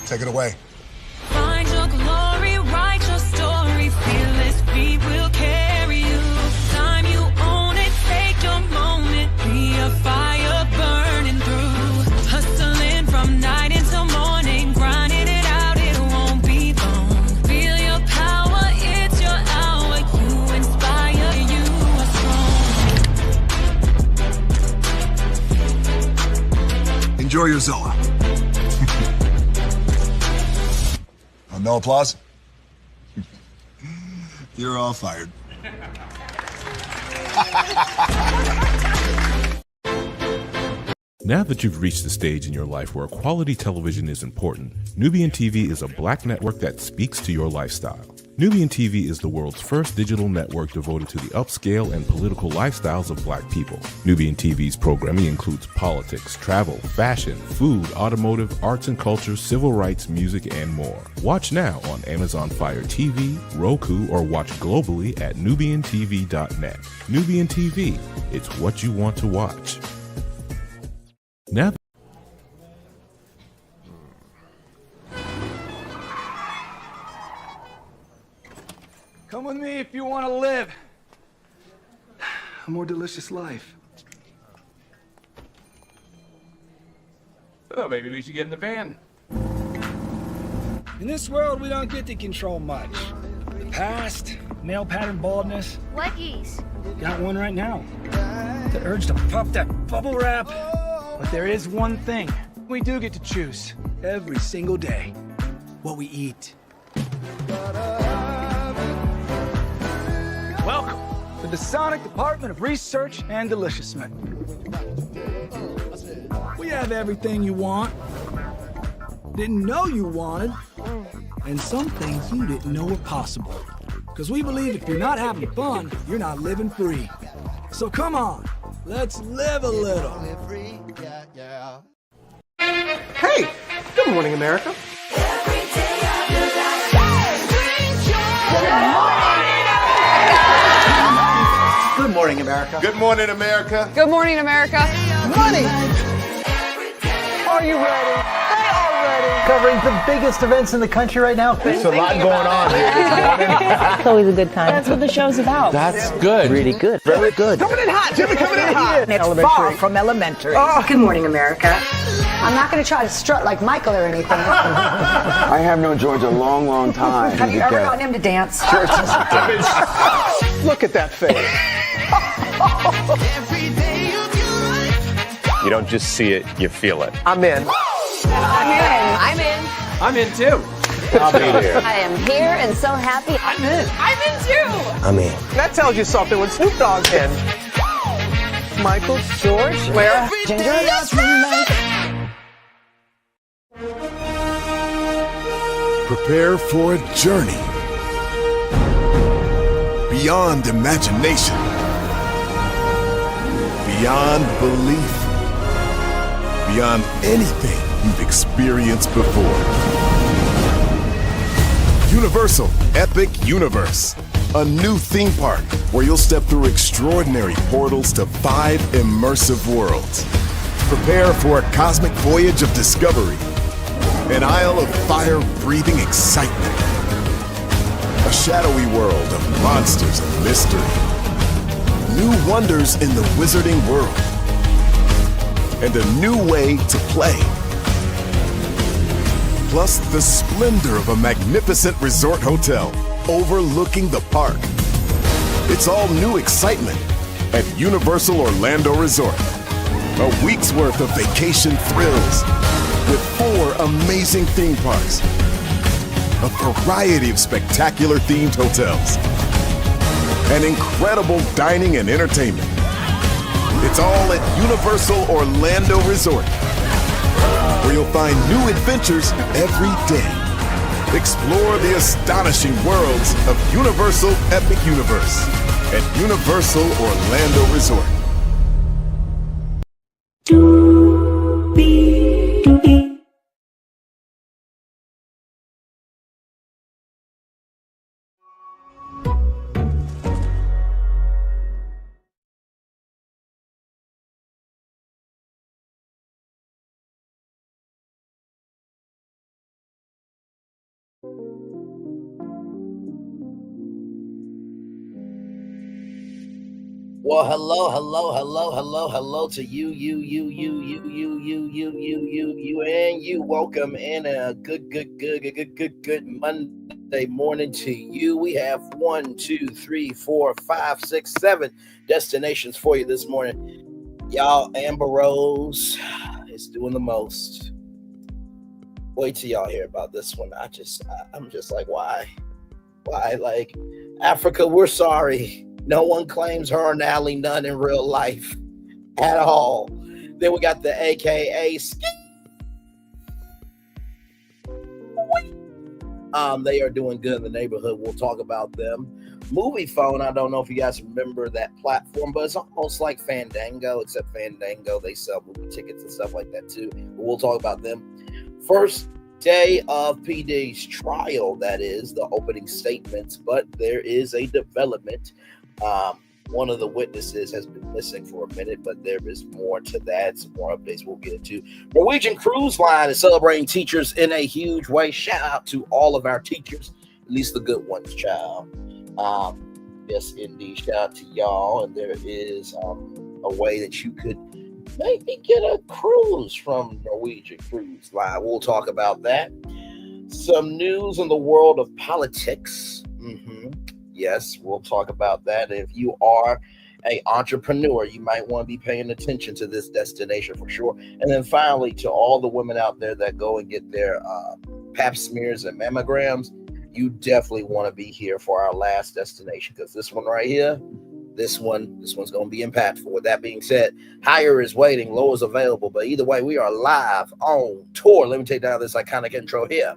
Take it away. Find your glory, write your story, fearless feet will carry you. Time you own it, take your moment, be a fire burning through. Hustling from night until morning, grinding it out, it won't be long. Feel your power, it's your hour, you inspire, you are strong. Enjoy your Zoa. No applause? You're all fired. Now that you've reached the stage in your life where quality television is important, Nubian TV is a black network that speaks to your lifestyle. Nubian TV is the world's first digital network devoted to the upscale and political lifestyles of black people. Nubian TV's programming includes politics, travel, fashion, food, automotive, arts and culture, civil rights, music, and more. Watch now on Amazon Fire TV, Roku, or watch globally at nubiantv.net. Nubian TV, it's what you want to watch. Now Come with me if you want to live a more delicious life. Oh, maybe we should get in the van. In this world, we don't get to control much. The past, male pattern baldness. Leggies. Got one right now. The urge to pop that bubble wrap. But there is one thing we do get to choose every single day: what we eat. Welcome to the Sonic Department of Research and Deliciousment. We have everything you want, didn't know you wanted, and some things you didn't know were possible. Because we believe if you're not having fun, you're not living free. So come on, let's live a little. Hey, good morning, America. Good morning, America. Good morning, America. Good morning, America. Money! Are you ready? They are ready. Covering the biggest events in the country right now. There's a lot going on here this morning. It's always a good time. That's what the show's about. That's good. Really good. Very good. Coming in hot. Jimmy coming in hot. It's far from elementary. Oh, good morning, America. I'm not going to try to strut like Michael or anything. I have known George a long, long time. Have you ever gotten him to dance? Look at that face. You don't just see it, you feel it. I'm in. I'm in. I'm in too. I'll be here. I am here and so happy. I'm in. I'm in too. I'm in. That tells you something when Snoop Dogg's in. Michael, George, where? Ginger. Prepare for a journey beyond imagination, beyond belief, beyond anything you've experienced before. Universal Epic Universe, a new theme park where you'll step through extraordinary portals to 5 immersive worlds. Prepare for a cosmic voyage of discovery, an isle of fire-breathing excitement, a shadowy world of monsters and mystery, new wonders in the wizarding world, and a new way to play. Plus the splendor of a magnificent resort hotel overlooking the park. It's all new excitement at Universal Orlando Resort. A week's worth of vacation thrills with 4 amazing theme parks, a variety of spectacular themed hotels, and incredible dining and entertainment. It's all at Universal Orlando Resort, where you'll find new adventures every day. Explore the astonishing worlds of Universal Epic Universe at Universal Orlando Resort. Well, hello to you, and you. Welcome in a good Monday morning to you. We have 1, 2, 3, 4, 5, 6, 7 destinations for you this morning. Y'all, Amber Rose is doing the most. Wait till y'all hear about this one. I'm just like, why? Like, Africa, we're sorry. No one claims her and Allie Nunn in real life at all. Then we got the AKA Ski. They are doing good in the neighborhood. We'll talk about them. Moviefone, I don't know if you guys remember that platform, but it's almost like Fandango, except Fandango, they sell movie tickets and stuff like that too. But we'll talk about them. First day of PD's trial, that is, the opening statements, but there is a development. One of the witnesses has been missing for a minute, but there is more to that. Some more updates we'll get into. Norwegian Cruise Line is celebrating teachers in a huge way. Shout out to all of our teachers, at least the good ones, child. Yes, indeed. Shout out to y'all. And there is a way that you could maybe get a cruise from Norwegian Cruise Line. We'll talk about that. Some news in the world of politics. Yes, we'll talk about that. If you are an entrepreneur, you might want to be paying attention to this destination for sure. And then finally, to all the women out there that go and get their pap smears and mammograms, you definitely want to be here for our last destination, because this one right here, this one's going to be impactful. With that being said, higher is waiting, low is available. But either way, we are live on tour. Let me take down this iconic intro here.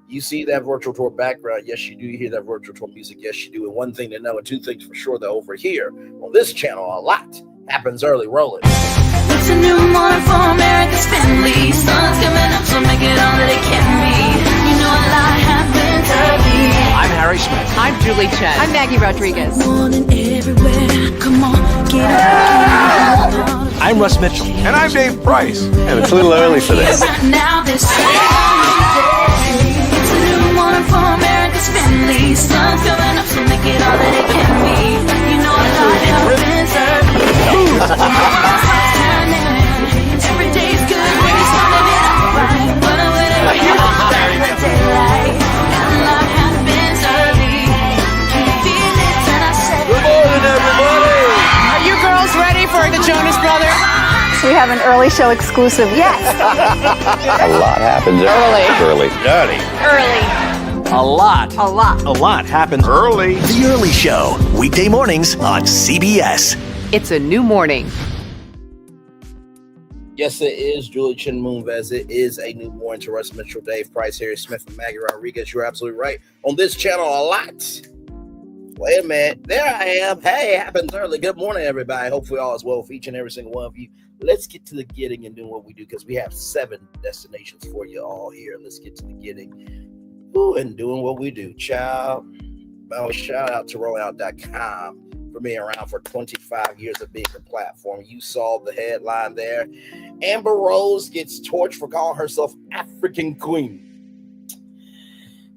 You see that virtual tour background. Yes, you do. You hear that virtual tour music. Yes, you do. And one thing to know, and two things for sure, that over here on this channel, a lot happens early. Rolling. It's a new morning for America's family. Sun's coming up, so make it all that it can be. You know a lot happens early. I'm Harry Smith. I'm Julie Chen. I'm Maggie Rodriguez. Morning everywhere. Come on, get up. I'm Russ Mitchell. And I'm Dave Price. And it's a little early for this. Now this for America's family. Sun's coming up, so make it all that it can be. You know a lot happens early. Every day's good when you're starting it off right. But whenever you start the daylight, a lot happens early. Can you feel it when I say? Good morning, everybody. Are you girls ready for the Jonas Brothers? We have an early show exclusive. Yes. A lot happens early. A lot happens early. The Early Show, weekday mornings on CBS. It's a new morning. Yes, it is Julie Chen Moonves. It is a new morning to Russ Mitchell, Dave Price, Harry Smith, and Maggie Rodriguez. You're absolutely right. On this channel, a lot. Wait a minute. There I am. Hey, it happens early. Good morning, everybody. Hopefully all is well with each and every single one of you. Let's get to the getting and doing what we do, because we have 7 destinations for you all here. Let's get to the getting. Ooh, and doing what we do, child. Oh, shout out to rollout.com for being around for 25 years of being the platform. You saw the headline there. Amber Rose gets torched for calling herself African Queen.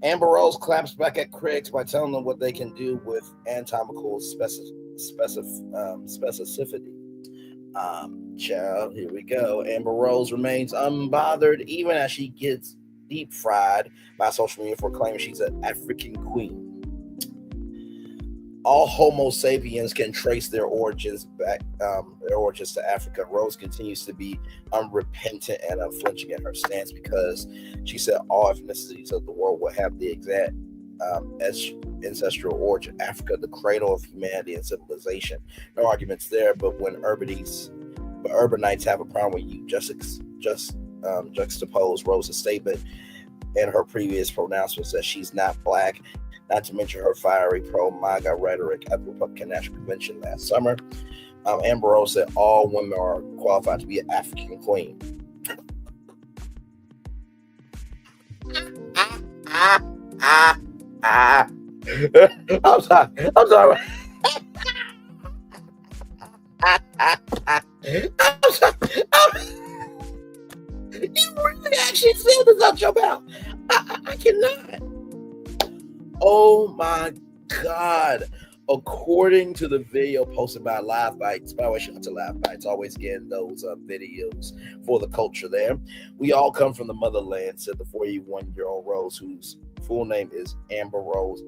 Amber Rose claps back at critics by telling them what they can do with anatomical specificity. Child, here we go. Amber Rose remains unbothered even as she gets deep fried by social media for claiming she's an African queen. All Homo sapiens can trace their origins back, to Africa. Rose continues to be unrepentant and unflinching in her stance, because she said all ethnicities of the world will have the exact ancestral origin. Africa, the cradle of humanity and civilization. No arguments there. But when urbanites have a problem when you juxtapose Rose's statement and her previous pronouncements that she's not black, not to mention her fiery pro-MAGA rhetoric at the Republican National Convention last summer. Amber Rose said all women are qualified to be an African queen. I'm sorry. You really actually said this out your mouth. I cannot. Oh my God. According to the video posted by Live Bites, by the way, shout out to Live Bites, always getting those videos for the culture there. We all come from the motherland, said the 41-year-old Rose, whose full name is Amber Rose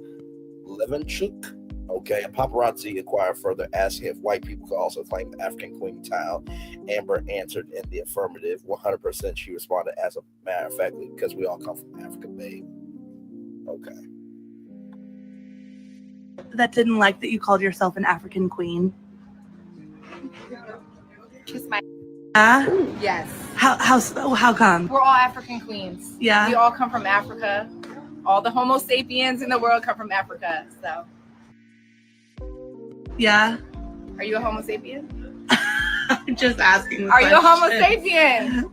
Levenchuk. Okay, and paparazzi inquired further, asking if white people could also claim the African queen title. Amber answered in the affirmative. 100% she responded, as a matter of fact, because we all come from Africa, babe. Okay. That didn't like that you called yourself an African queen. Kiss my yes. How come? We're all African queens. Yeah. We all come from Africa. All the Homo sapiens in the world come from Africa. So. Yeah. Are you a Homo sapien? I'm just asking. Are you a Homo sapien?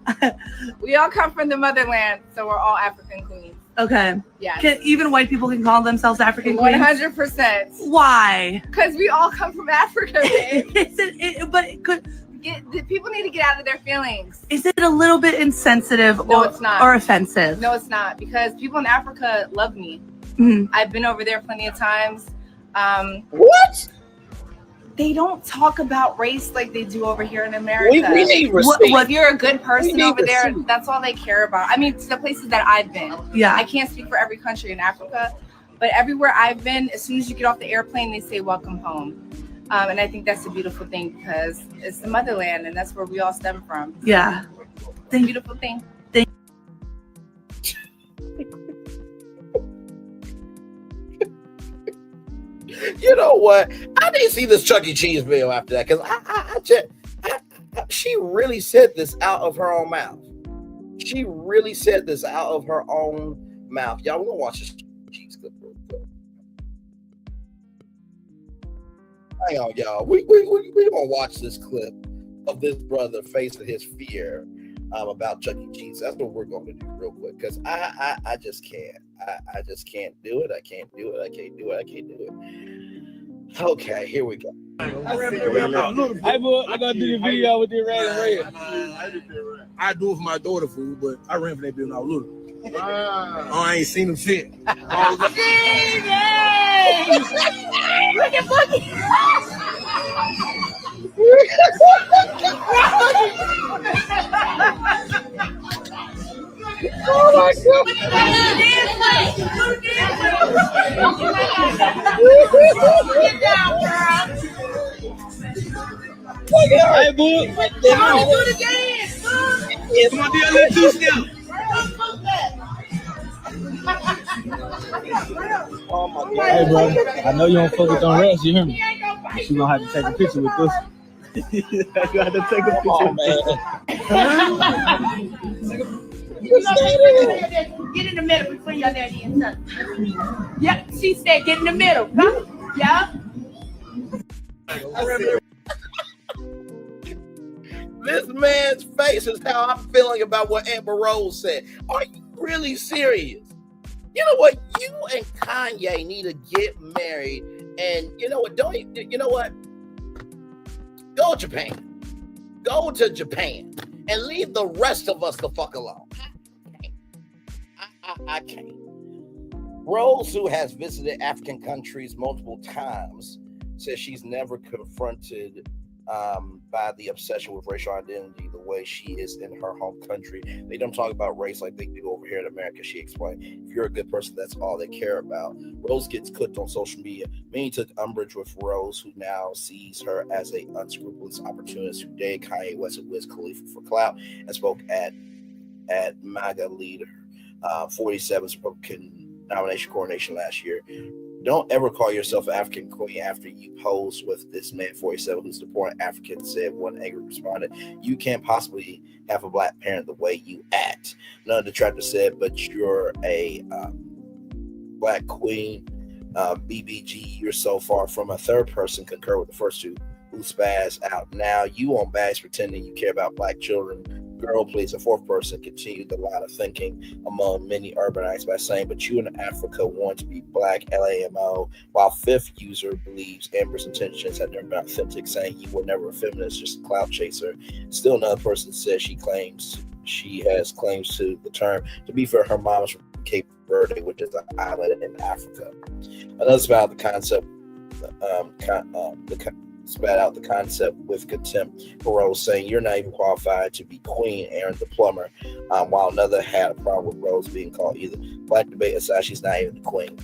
We all come from the motherland, so we're all African queens. Okay. Yeah. Even white people can call themselves African queens? 100%. Why? Because we all come from Africa, babe. The people need to get out of their feelings. Is it a little bit insensitive No, it's not. or offensive? No, it's not. Because people in Africa love me. Mm-hmm. I've been over there plenty of times. What? They don't talk about race like they do over here in America. We need respect. If you're a good person over there, that's all they care about. I mean, to the places that I've been. Yeah. I can't speak for every country in Africa, but everywhere I've been, as soon as you get off the airplane, they say welcome home. And I think that's a beautiful thing because it's the motherland and that's where we all stem from. Yeah. It's a beautiful thing. You know what? I didn't see this Chuck E. Cheese video after that because she really said this out of her own mouth. She really said this out of her own mouth. Y'all, we're gonna watch this Chuck E. Cheese clip real quick. Hang on, y'all. We gonna watch this clip of this brother facing his fear about Chuck E. Cheese. That's what we're going to do real quick because I just can't. I just can't do it. I can't do it. I can't do it. I can't do it. Okay, here we go. Hey, boy, I gotta do the video with the red. I do it for my daughter, food, but I ran for that bill when I was little. Oh, I ain't seen them shit. Look at Boogie. Oh my God. Hey, boy. Come on, do the dance. Come on, do a little two-step. Oh my God. Hey, bro. I know you don't focus on rest, you hear me? But you gonna have to take a picture with this. You have to take a picture. Oh, man. Get in the middle between your daddy and son. Yep, she said get in the middle. Huh? Yeah. This man's face is how I'm feeling about what Amber Rose said. Are you really serious? You know what? You and Kanye need to get married, and you know what? You know what? Go to Japan. Go to Japan and leave the rest of us the fuck alone. I can't. Rose, who has visited African countries multiple times, says she's never confronted by the obsession with racial identity the way she is in her home country. They don't talk about race like they do over here in America, she explained. If you're a good person, that's all they care about. Rose gets cooked on social media. Many took umbrage with Rose, who now sees her as an unscrupulous opportunist who dated Kanye West and Wiz Khalifa for clout and spoke at MAGA leader 47's Republican nomination coronation last year. Don't ever call yourself an African queen after you pose with this man 47 who's supporting Africans, said one angry respondent. You can't possibly have a black parent the way you act. None of the detractors said, but you're a black queen. BBG, you're so far from a third person, concur with the first two who spaz out. Now you on bags pretending you care about black children. Girl, please. A fourth person continued the line of thinking among many urbanites by saying, but you in Africa want to be black, LAMO, while fifth user believes Amber's intentions had never been authentic, saying you were never a feminist, just a clout chaser. Still another person says she has claims to the term. To be fair, her mom is from Cape Verde, which is an island in Africa. Another about the concept spat out the concept with contempt. Rose saying, "You're not even qualified to be queen, Aaron the plumber." While another had a problem with Rose being called either. Black debate aside, she's not even the queen.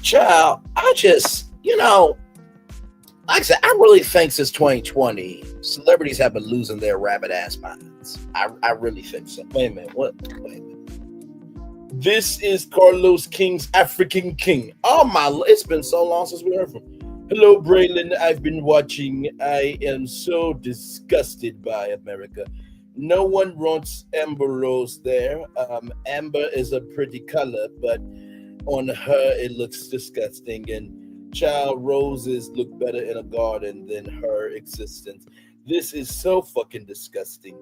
Child, I just, like I said, I really think since 2020, celebrities have been losing their rabbit ass minds. I really think so. Wait a minute. Wait a minute. This is Carlos King's African King. Oh it's been so long since we heard from him. Hello, Braylon. I've been watching. I am so disgusted by America. No one wants Amber Rose there. Amber is a pretty color, but on her it looks disgusting. And child roses look better in a garden than her existence. This is so fucking disgusting.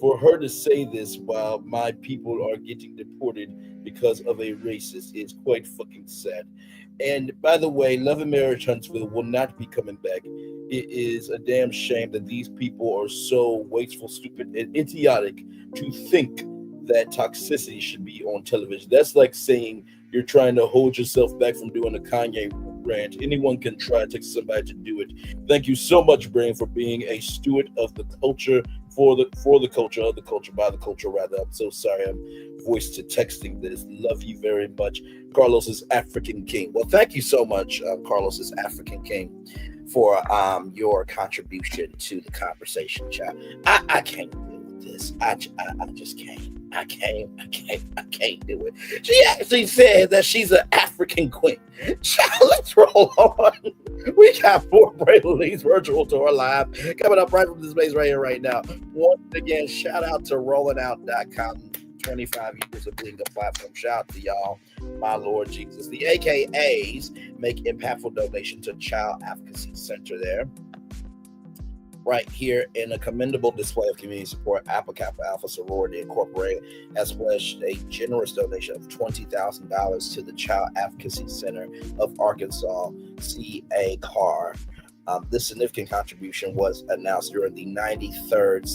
For her to say this while my people are getting deported because of a racist is quite fucking sad. And by the way, Love and Marriage Huntsville will not be coming back. It is a damn shame that these people are so wasteful, stupid, and idiotic to think that toxicity should be on television. That's like saying you're trying to hold yourself back from doing a Kanye rant. Anyone can try to take somebody to do it. Thank you so much, Brain, for being a steward of the culture, for the culture, of the culture, by the culture, rather. I'm so sorry I'm voice to texting this. Love you very much. Carlos is African King. Well, thank you so much, Carlos is African King, for your contribution to the conversation, chat. I can't deal with this. I just can't. I can't do it. She actually said that she's an African queen. Child, let's roll on. We got 4 Braylon Lee's virtual tour live coming up right from this space right here, right now. Once again, shout out to rollingout.com. 25 years of being a platform. Shout out to y'all, my Lord Jesus. The AKAs make impactful donation to Child Advocacy Center there. Right here in a commendable display of community support, Alpha Kappa Alpha Sorority Incorporated has pledged a generous donation of $20,000 to the Child Advocacy Center of Arkansas, CA-CAR. This significant contribution was announced during the 93rd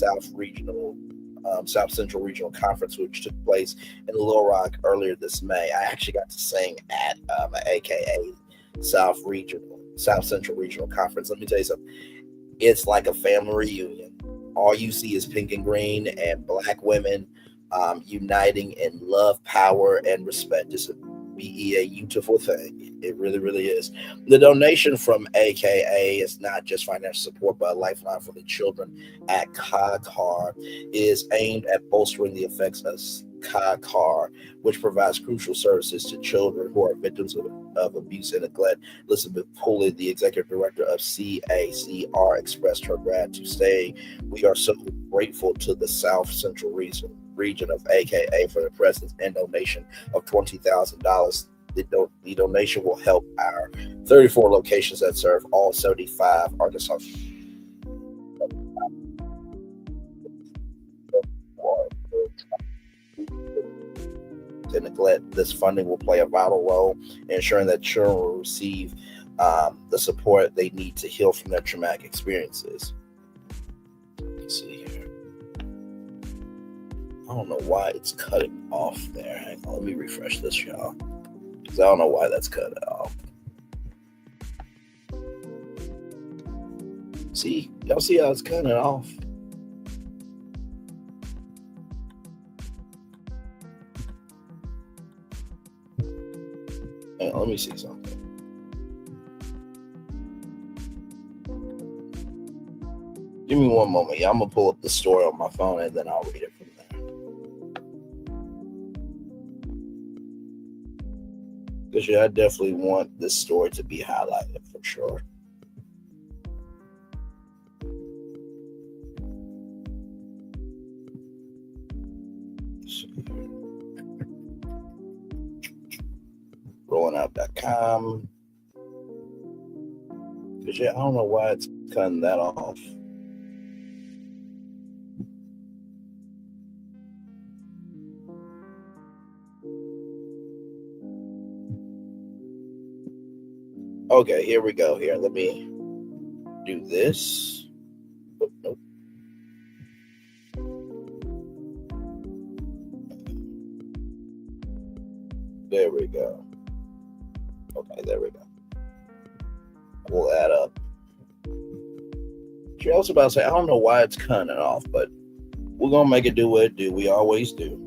South Central Regional Conference, which took place in Little Rock earlier this May. I actually got to sing at AKA South Central Regional Conference. Let me tell you something. It's like a family reunion. All you see is pink and green and black women uniting in love, power, and respect. It's a beautiful thing. It really, really is. The donation from AKA is not just financial support, but a lifeline for the children at CAR is aimed at bolstering the effects of CAR, which provides crucial services to children who are victims of abuse and neglect. Elizabeth Pulley, the executive director of CACR, expressed her gratitude, saying, "We are so grateful to the South Central region of AKA for the presence and donation of $20,000. The donation will help our 34 locations that serve all 75 Arkansas and neglect. This funding will play a vital role in ensuring that children will receive the support they need to heal from their traumatic experiences." Let's see here. I don't know why it's cutting off there. Hang on, let me refresh this, y'all, because I don't know why that's cut off. See, y'all see how it's cutting off? Hang on, let me see something. Give me one moment. Yeah, I'm going to pull up the story on my phone and then I'll read it from there. Because yeah, I definitely want this story to be highlighted for sure. Rollingout.com. Because yeah, I don't know why it's cutting that off. Okay, here we go. Here, let me do this. Oh, nope. There we go. Okay, there we go. pull that up. She also about to say, I don't know why it's cutting it off, but we're going to make it do what it do. We always do.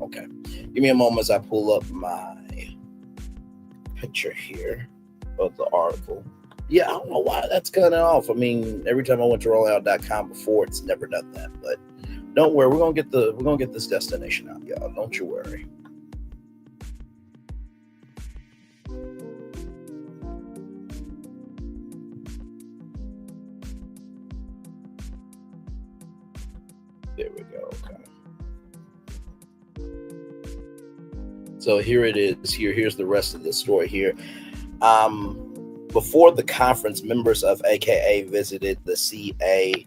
Okay. Give me a moment as I pull up my picture here of the article. Yeah, I don't know why that's cutting it off. I mean, every time I went to rollout.com before, it's never done that. But don't worry, we're gonna get this destination out, y'all. Don't you worry. There we go. Okay. So here it is. Here's the rest of the story here. Before the conference, members of AKA visited the CA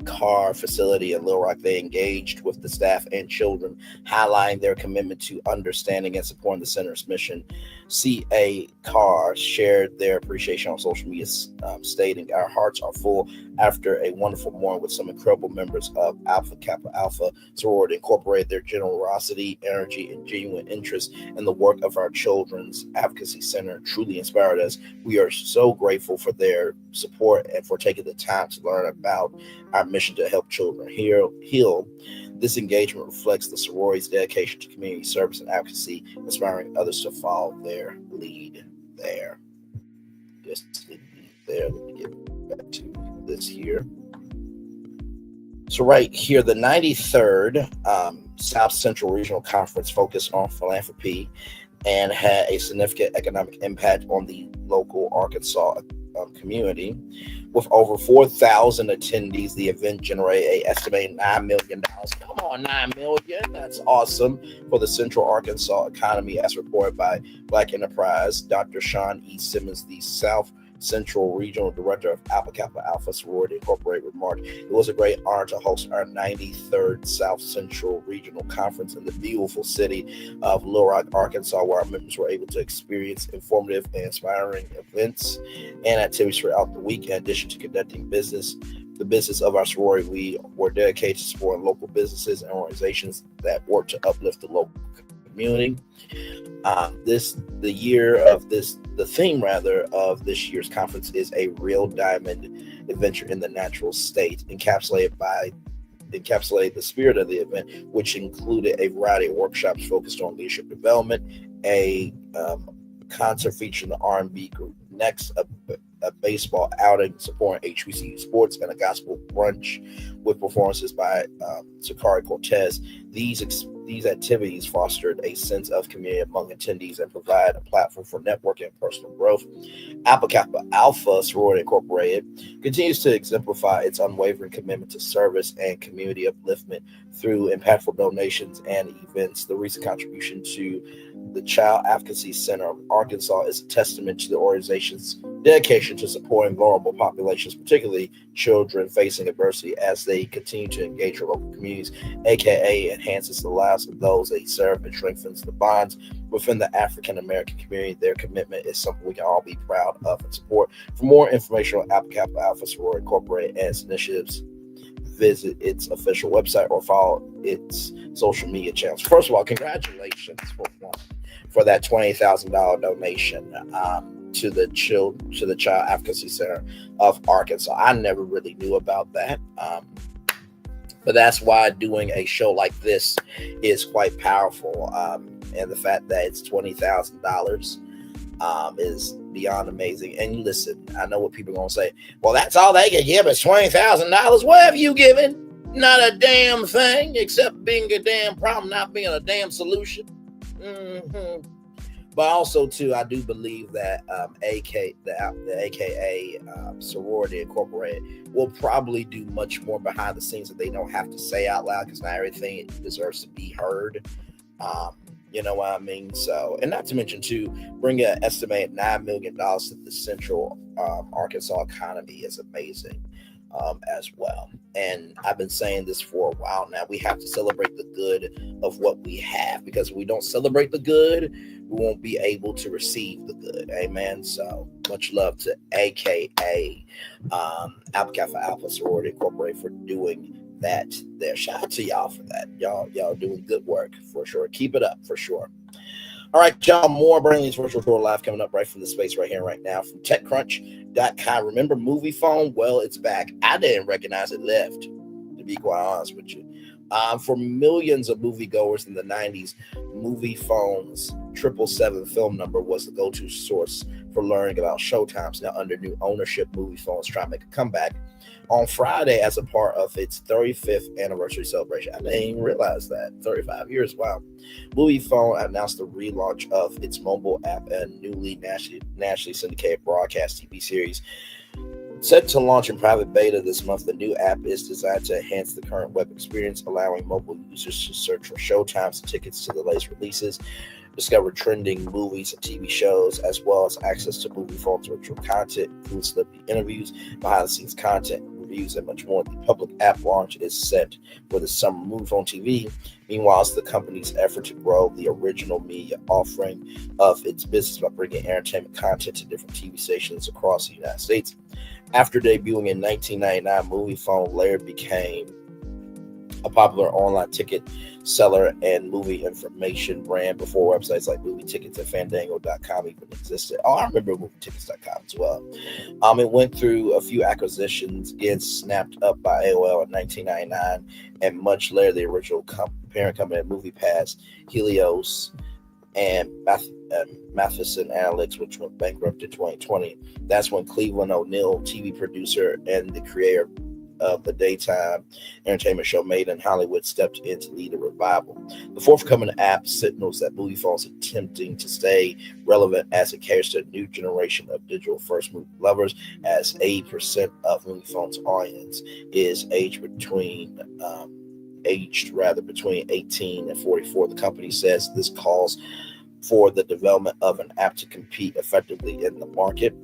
car facility in Little Rock. They engaged with the staff and children, highlighting their commitment to understanding and supporting the center's mission. CA car shared their appreciation on social media, stating, "Our hearts are full after a wonderful morning with some incredible members of Alpha Kappa Alpha sorority. Incorporate their generosity, energy, and genuine interest in the work of our Children's Advocacy Center truly inspired us. We are so grateful for their support and for taking the time to learn about our mission to help children heal. This engagement reflects the sorority's dedication to community service and advocacy, inspiring others to follow their lead there." Just there. Let me get back to this here. So right here, the 93rd South Central Regional Conference focused on philanthropy and had a significant economic impact on the local Arkansas community. With over 4,000 attendees, the event generated an estimated $9 million. Come on, $9 million. That's awesome for the Central Arkansas economy, as reported by Black Enterprise. Dr. Sean E. Simmons, the South Central Regional Director of Alpha Kappa Alpha Sorority Incorporated, remarked, "It was a great honor to host our 93rd South Central Regional Conference in the beautiful city of Little Rock, Arkansas, where our members were able to experience informative and inspiring events and activities throughout the week. In addition to conducting the business of our sorority, we were dedicated to supporting local businesses and organizations that work to uplift the local community." The theme of this year's conference is a real diamond adventure in the natural state, encapsulated the spirit of the event, which included a variety of workshops focused on leadership development, a concert featuring the R&B group Next, a baseball outing supporting HBCU sports, and a gospel brunch with performances by Sakari Cortez. These activities fostered a sense of community among attendees and provide a platform for networking and personal growth. Alpha Kappa Alpha Sorority Incorporated continues to exemplify its unwavering commitment to service and community upliftment through impactful donations and events. The recent contribution to the Child Advocacy Center of Arkansas is a testament to the organization's dedication to supporting vulnerable populations, particularly children facing adversity, as they continue to engage with local communities, aka enhances the lives of those they serve and strengthens the bonds within the African American community. Their commitment is something we can all be proud of and support. For more information on Alpha Kappa Alpha Sorority Incorporated and its initiatives, visit its official website or follow its social media channels. First of all, congratulations for that $20,000 donation to the Child Advocacy Center of Arkansas. I never really knew about that, but that's why doing a show like this is quite powerful, and the fact that it's $20,000 is beyond amazing. And listen, I know what people are going to say. Well, that's all they can give is $20,000. What have you given? Not a damn thing, except being a damn problem, not being a damn solution. But also, too, I do believe that the AKA Sorority Incorporated will probably do much more behind the scenes that they don't have to say out loud, because not everything deserves to be heard. You know what I mean? So, and not to mention, too, bring an estimated $9 million to the Central Arkansas economy is amazing as well. And I've been saying this for a while now. We have to celebrate the good of what we have, because if we don't celebrate the good, we won't be able to receive the good. Amen. So much love to AKA Alpha Kappa Alpha Sorority Incorporated for doing that there. Shout out to y'all for that. Y'all doing good work for sure. Keep it up for sure. All right, y'all, more Brainley's Virtual Tour Live coming up right from the space right here, right now from TechCrunch.com. Remember Moviefone? Well, it's back. I didn't recognize it left, to be quite honest with you. For millions of moviegoers in the 90s, Moviefone's 777 film number was the go-to source for learning about showtimes. Now, under new ownership, Moviefone is trying to make a comeback on Friday as a part of its 35th anniversary celebration. I didn't even realize that. 35 years, wow. Moviefone announced the relaunch of its mobile app and newly nationally syndicated broadcast TV series. Set to launch in private beta this month, the new app is designed to enhance the current web experience, allowing mobile users to search for showtimes and tickets to the latest releases, discover trending movies and TV shows, as well as access to Moviefone's virtual content, including celebrity interviews, behind-the-scenes content, reviews, and much more. The public app launch is set for the summer. Moviefone TV, meanwhile, is the company's effort to grow the original media offering of its business by bringing entertainment content to different TV stations across the United States. After debuting in 1999, Moviefone later became a popular online ticket seller and movie information brand before websites like Movie Tickets and Fandango.com even existed. Oh, I remember MovieTickets.com as well. It went through a few acquisitions, gets snapped up by AOL in 1999, and much later the original parent company at MoviePass, Helios, and Matheson Analytics, which went bankrupt in 2020. That's when Cleveland O'Neill, TV producer and the creator of the daytime entertainment show Made in Hollywood, stepped in to lead a revival. The forthcoming app signals that Moviefone is attempting to stay relevant as it caters to a new generation of digital-first movie lovers, as 80% of Moviefone's audience is aged between 18 and 44. The company says this calls for the development of an app to compete effectively in the market.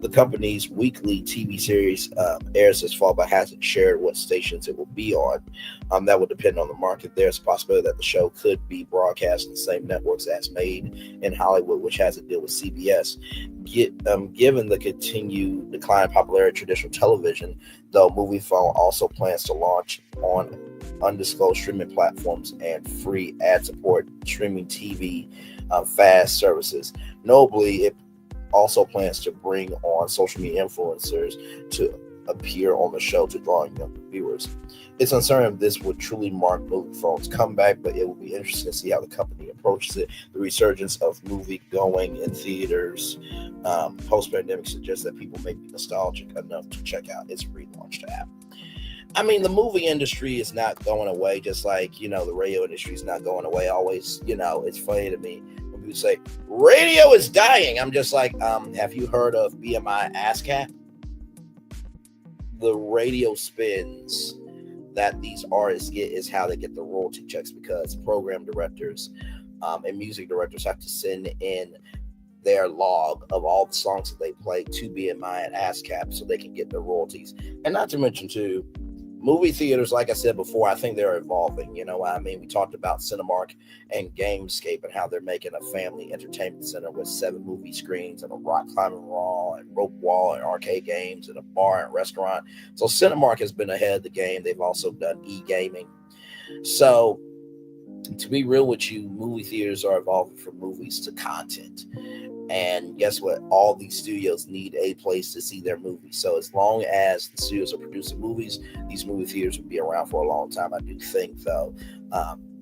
The company's weekly TV series airs this fall, but hasn't shared what stations it will be on. That will depend on the market. There's a possibility that the show could be broadcast on the same networks as Made in Hollywood, which has a deal with CBS. Given the continued decline in popularity of traditional television, though, Moviefone also plans to launch on undisclosed streaming platforms and free ad-support streaming TV fast services. Notably, it also plans to bring on social media influencers to appear on the show to draw younger viewers. It's uncertain if this would truly mark Moviefone's comeback, but it will be interesting to see how the company approaches it. The resurgence of movie going in theaters post-pandemic suggests that people may be nostalgic enough to check out its relaunched app. I mean, the movie industry is not going away, just like, the radio industry is not going away. Always, it's funny to me when people say, radio is dying. I'm just like, have you heard of BMI ASCAP? The radio spins that these artists get is how they get the royalty checks, because program directors and music directors have to send in their log of all the songs that they play to BMI and ASCAP so they can get their royalties. And not to mention, too, movie theaters, like I said before, I think they're evolving. You know what I mean? We talked about Cinemark and Gamescape and how they're making a family entertainment center with 7 movie screens and a rock climbing wall and rope wall and arcade games and a bar and restaurant. So Cinemark has been ahead of the game. They've also done e-gaming. So to be real with you, movie theaters are evolving from movies to content. And guess what? All these studios need a place to see their movies. So as long as the studios are producing movies, these movie theaters will be around for a long time. I do think, though,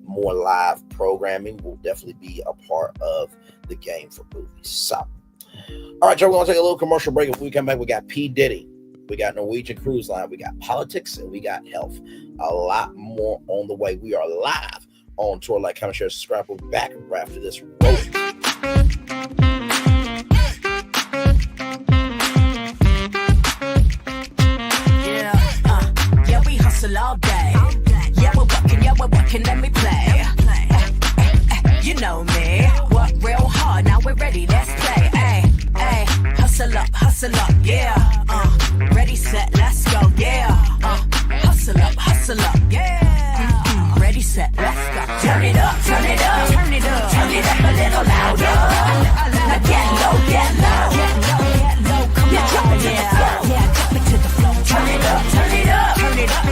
more live programming will definitely be a part of the game for movies. So, all right, Joe, we're going to take a little commercial break. If we come back, we got P. Diddy, we got Norwegian Cruise Line, we got politics, and we got health. A lot more on the way. We are live on tour. Like, comment, share, subscribe. We'll be back right after this. All day. Yeah, we're working, let me play. You know me, work real hard, now we're ready, let's play. Hustle up, yeah. Ready, set, let's go, yeah. Hustle up, yeah. Ready, set, let's go. Turn it up, turn it up, turn it up, turn it up a little louder. Now get low, yeah, jump it to the flow, yeah, jump it to the flow. Turn it up, turn it up, turn it up.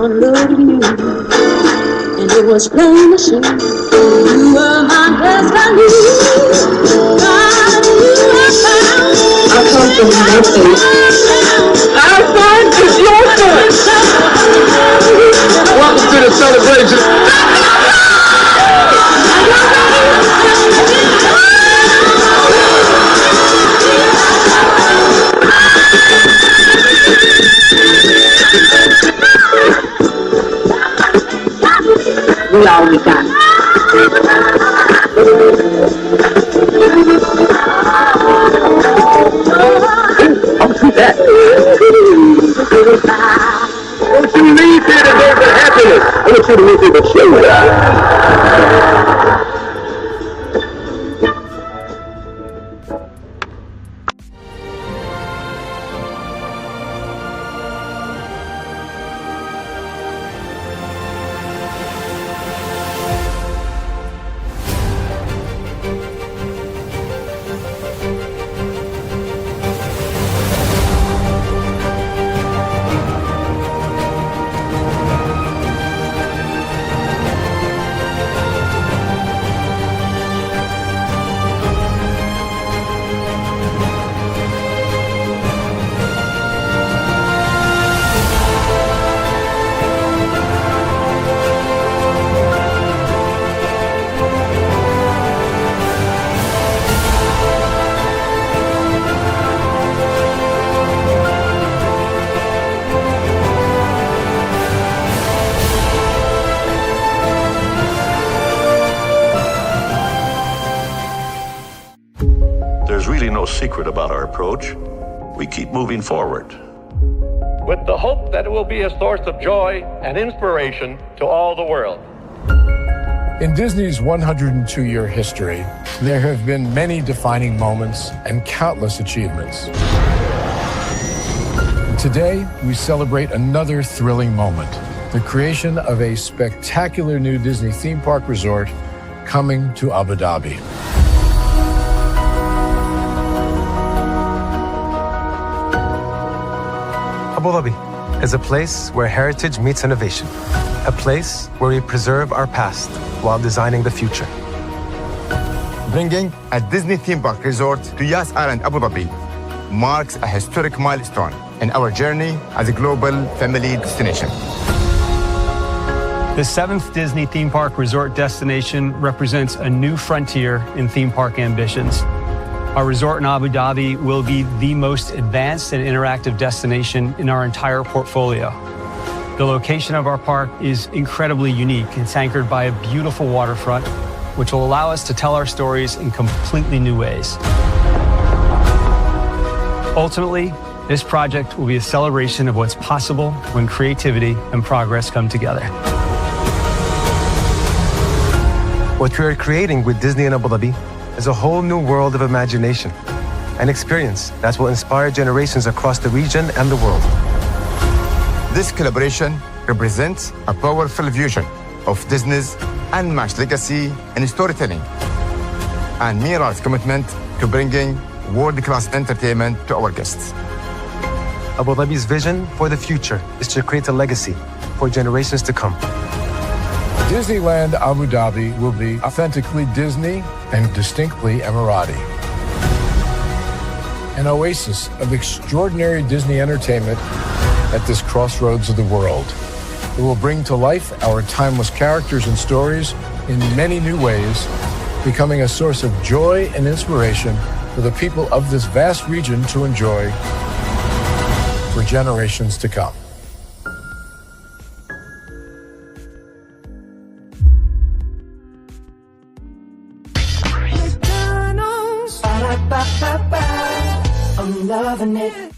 someone loved you, and it was plain to see you were my destiny. God, you have found. I come from nothing. Our son is your son. Welcome to the celebration. We all we got. I'll see that. Don't you leave here today with happiness. I want you to leave here with shame. There's really no secret about our approach. We keep moving forward, with the hope that it will be a source of joy and inspiration to all the world. In Disney's 102-year history, there have been many defining moments and countless achievements. Today, we celebrate another thrilling moment, the creation of a spectacular new Disney theme park resort coming to Abu Dhabi. Abu Dhabi is a place where heritage meets innovation, a place where we preserve our past while designing the future. Bringing a Disney theme park resort to Yas Island, Abu Dhabi, marks a historic milestone in our journey as a global family destination. The 7th Disney theme park resort destination represents a new frontier in theme park ambitions. Our resort in Abu Dhabi will be the most advanced and interactive destination in our entire portfolio. The location of our park is incredibly unique. It's anchored by a beautiful waterfront, which will allow us to tell our stories in completely new ways. Ultimately, this project will be a celebration of what's possible when creativity and progress come together. What we are creating with Disney in Abu Dhabi is a whole new world of imagination, an experience that will inspire generations across the region and the world. This collaboration represents a powerful fusion of Disney's unmatched legacy in storytelling and mirrors commitment to bringing world-class entertainment to our guests. Abu Dhabi's vision for the future is to create a legacy for generations to come. Disneyland Abu Dhabi will be authentically Disney and distinctly Emirati. An oasis of extraordinary Disney entertainment at this crossroads of the world. It will bring to life our timeless characters and stories in many new ways, becoming a source of joy and inspiration for the people of this vast region to enjoy for generations to come. I'm loving it.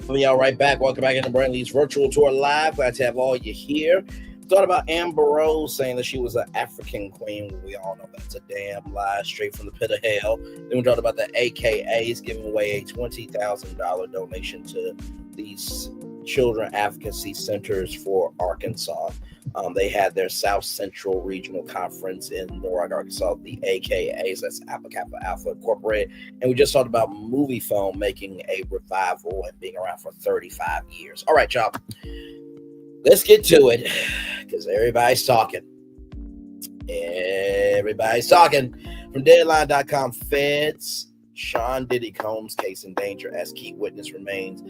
Y'all right back. Welcome back into Brantley's virtual tour live. Glad to have all you here. Thought about Amber Rose saying that she was an African queen. We all know that's a damn lie, straight from the pit of hell. Then we talked about the AKAs giving away a $20,000 donation to these children advocacy centers for Arkansas. They had their South Central Regional Conference in Norwalk, Arkansas, the AKAs, that's Alpha Kappa Alpha Incorporated. And we just talked about Moviefone making a revival and being around for 35 years. All right, y'all. Let's get to it, because everybody's talking. Everybody's talking. From Deadline.com, Feds, Sean Diddy Combs case in danger as key witness remains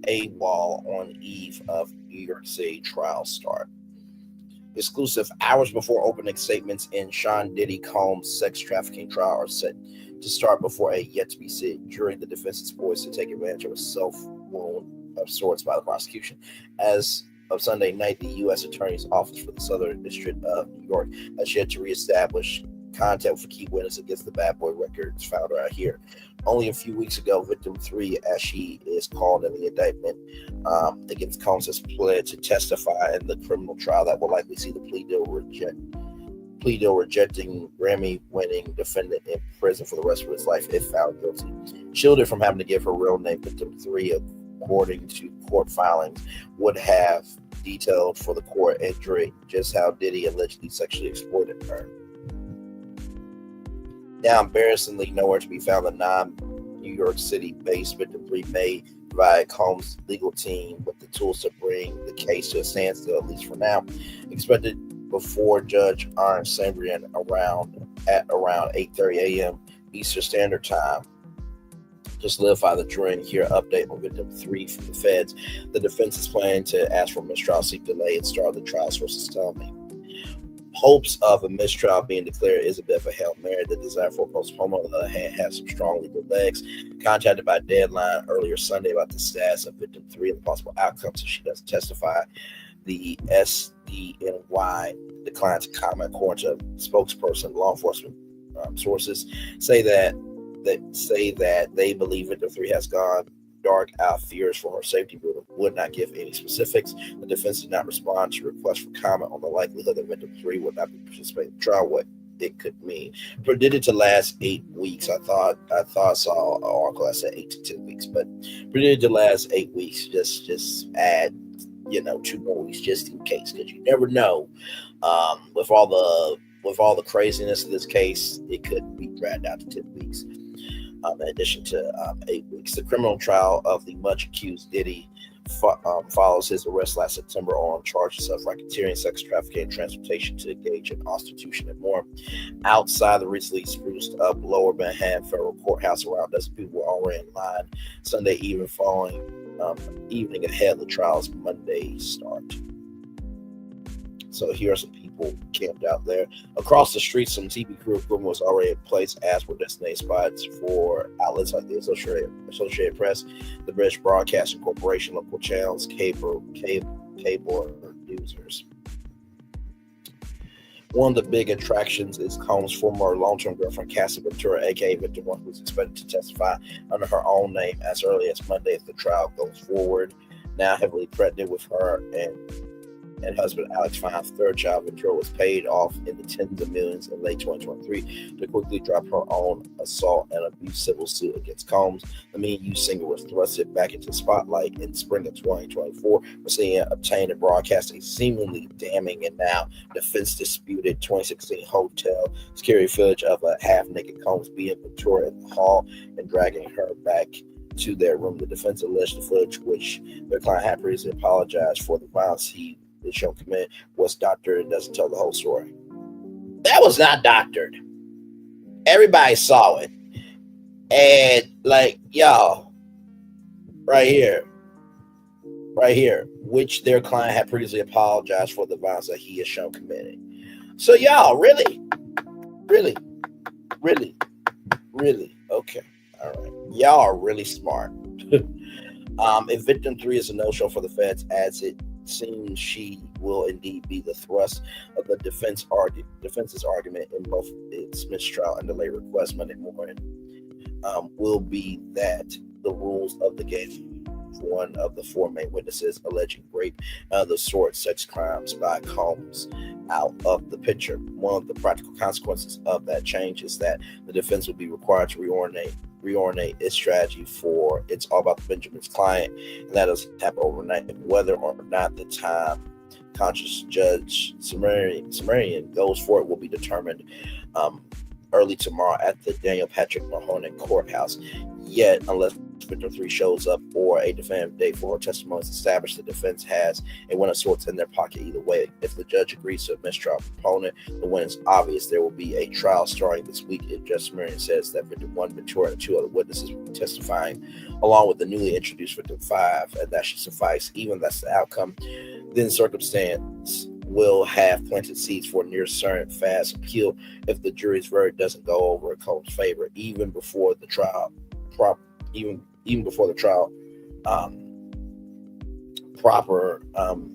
AWOL on eve of New York City trial start. Exclusive hours before opening statements in Sean Diddy Combs' sex trafficking trial are set to start before a yet-to-be-seen jury. The defense is poised to take advantage of a self-wound of sorts by the prosecution. As of Sunday night, the U.S. Attorney's Office for the Southern District of New York has yet to reestablish contact for key witness against the Bad Boy Records founder out here. Only a few weeks ago, victim 3, as she is called in the indictment against Combs, has pled to testify in the criminal trial that will likely see the plea deal rejecting Grammy-winning defendant in prison for the rest of his life if found guilty. Shielded from having to give her real name, victim 3, according to court filings, would have detailed for the court and jury just how Diddy allegedly sexually exploited her. Now, embarrassingly nowhere to be found, the non-New York City-based victim 3 may provide Combs' legal team with the tools to bring the case to a standstill, at least for now. Expected before Judge Aaron Sambrian at around 8:30 a.m. Eastern Standard Time to solidify the jury and hear an update on victim 3 from the feds. The defense is planning to ask for mistrial, seek delay, and start the trial, sources tell me. Hopes of a mistrial being declared is a bit of a Hail Mary. The desire for postponement, on the other hand, has some strong legal legs. Contacted by Deadline earlier Sunday about the status of victim 3 and the possible outcomes if she doesn't testify, the SDNY declined to comment. According to spokesperson, law enforcement sources say that they believe victim 3 has gone dark out fears for her safety, but would not give any specifics. The defense did not respond to requests for comment on the likelihood that victim 3 would not be participating in the trial, what it could mean. Predicted to last 8 weeks. I thought I saw an article that said 8 to 10 weeks, but predicted to last 8 weeks. Just add 2 more weeks just in case, because you never know. With all the craziness of this case, it could be dragged out to 10 weeks. In addition to 8 weeks. The criminal trial of the much-accused Diddy follows his arrest last September on charges of racketeering, sex trafficking, and transportation to engage in prostitution and more. Outside the recently spruced up Lower Manhattan Federal Courthouse, around dozen people were already in line Sunday evening evening ahead of the trial's Monday start. So here are some people camped out there. Across the street, some TV crew equipment was already in place, as were designated spots for outlets like the Associated Press, the British Broadcasting Corporation, local channels, cable users. One of the big attractions is Combs' former long-term girlfriend, Cassie Ventura, aka Victim 1, who's expected to testify under her own name as early as Monday if the trial goes forward. Now heavily threatened with her and husband Alex Fine's third child, Ventura, was paid off in the tens of millions in late 2023 to quickly drop her own assault and abuse civil suit against Combs. The Me and You singer was thrusted back into the spotlight in spring of 2024, seeing obtained and broadcasting seemingly damning and now defense-disputed 2016 hotel security footage of a half-naked Combs beating Ventura in the hall and dragging her back to their room. The defense alleged the footage, which their client had previously apologized for the violence the show committed, was doctored and doesn't tell the whole story. That was not doctored. Everybody saw it. And y'all, right here, which their client had previously apologized for the violence that he has shown committed. So y'all, really? Okay. All right. Y'all are really smart. If victim 3 is a no-show for the feds, as it seems she will indeed be, the thrust of the defense's argument in both its mistrial and delay request Monday morning will be that the rules of the game, one of the 4 main witnesses alleging rape and other sex crimes by Combs out of the picture. One of the practical consequences of that change is that the defense will be required to reorient its strategy, for it's all about Benjamin's client, and that doesn't happen overnight. Whether or not the time conscious Judge Sumerian goes for it will be determined early tomorrow at the Daniel Patrick Mahoney Courthouse. Yet, unless victim 3 shows up or a definitive date for her testimony is established, the defense has a win of sorts in their pocket either way. If the judge agrees to a mistrial proponent, the win is obvious. There will be a trial starting this week if Justice Marion says that victim 1, Ventura, and 2 other witnesses will be testifying, along with the newly introduced victim 5, and that should suffice. Even that's the outcome, then circumstance will have planted seeds for near certain fast appeal if the jury's verdict doesn't go over in Combs' favor, even before the trial proper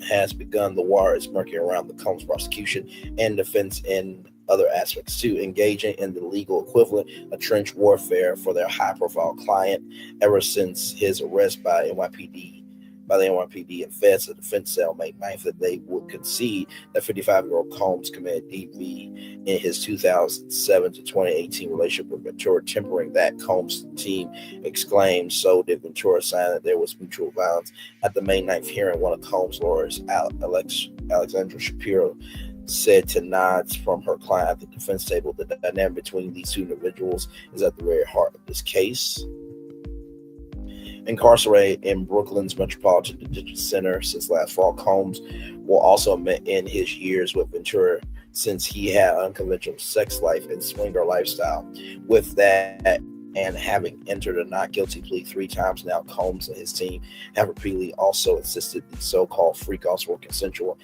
has begun. The war is murky around the Combs prosecution and defense in other aspects too, engaging in the legal equivalent of trench warfare for their high-profile client ever since his arrest by the NYPD and feds. The defense cell May 9th that they would concede that 55-year-old Combs committed DV in his 2007 to 2018 relationship with Ventura, tempering that. Combs' team exclaimed, so did Ventura, sign that there was mutual violence. At the May 9th hearing, one of Combs' lawyers, Alexandra Shapiro, said to nods from her client at the defense table, the dynamic between these two individuals is at the very heart of this case. Incarcerated in Brooklyn's Metropolitan Detention Center since last fall, Combs will also end his years with Ventura since he had an unconventional sex life and swinger lifestyle. With that, and having entered a not guilty plea 3 times now, Combs and his team have repeatedly also insisted the so-called freak-offs were consensual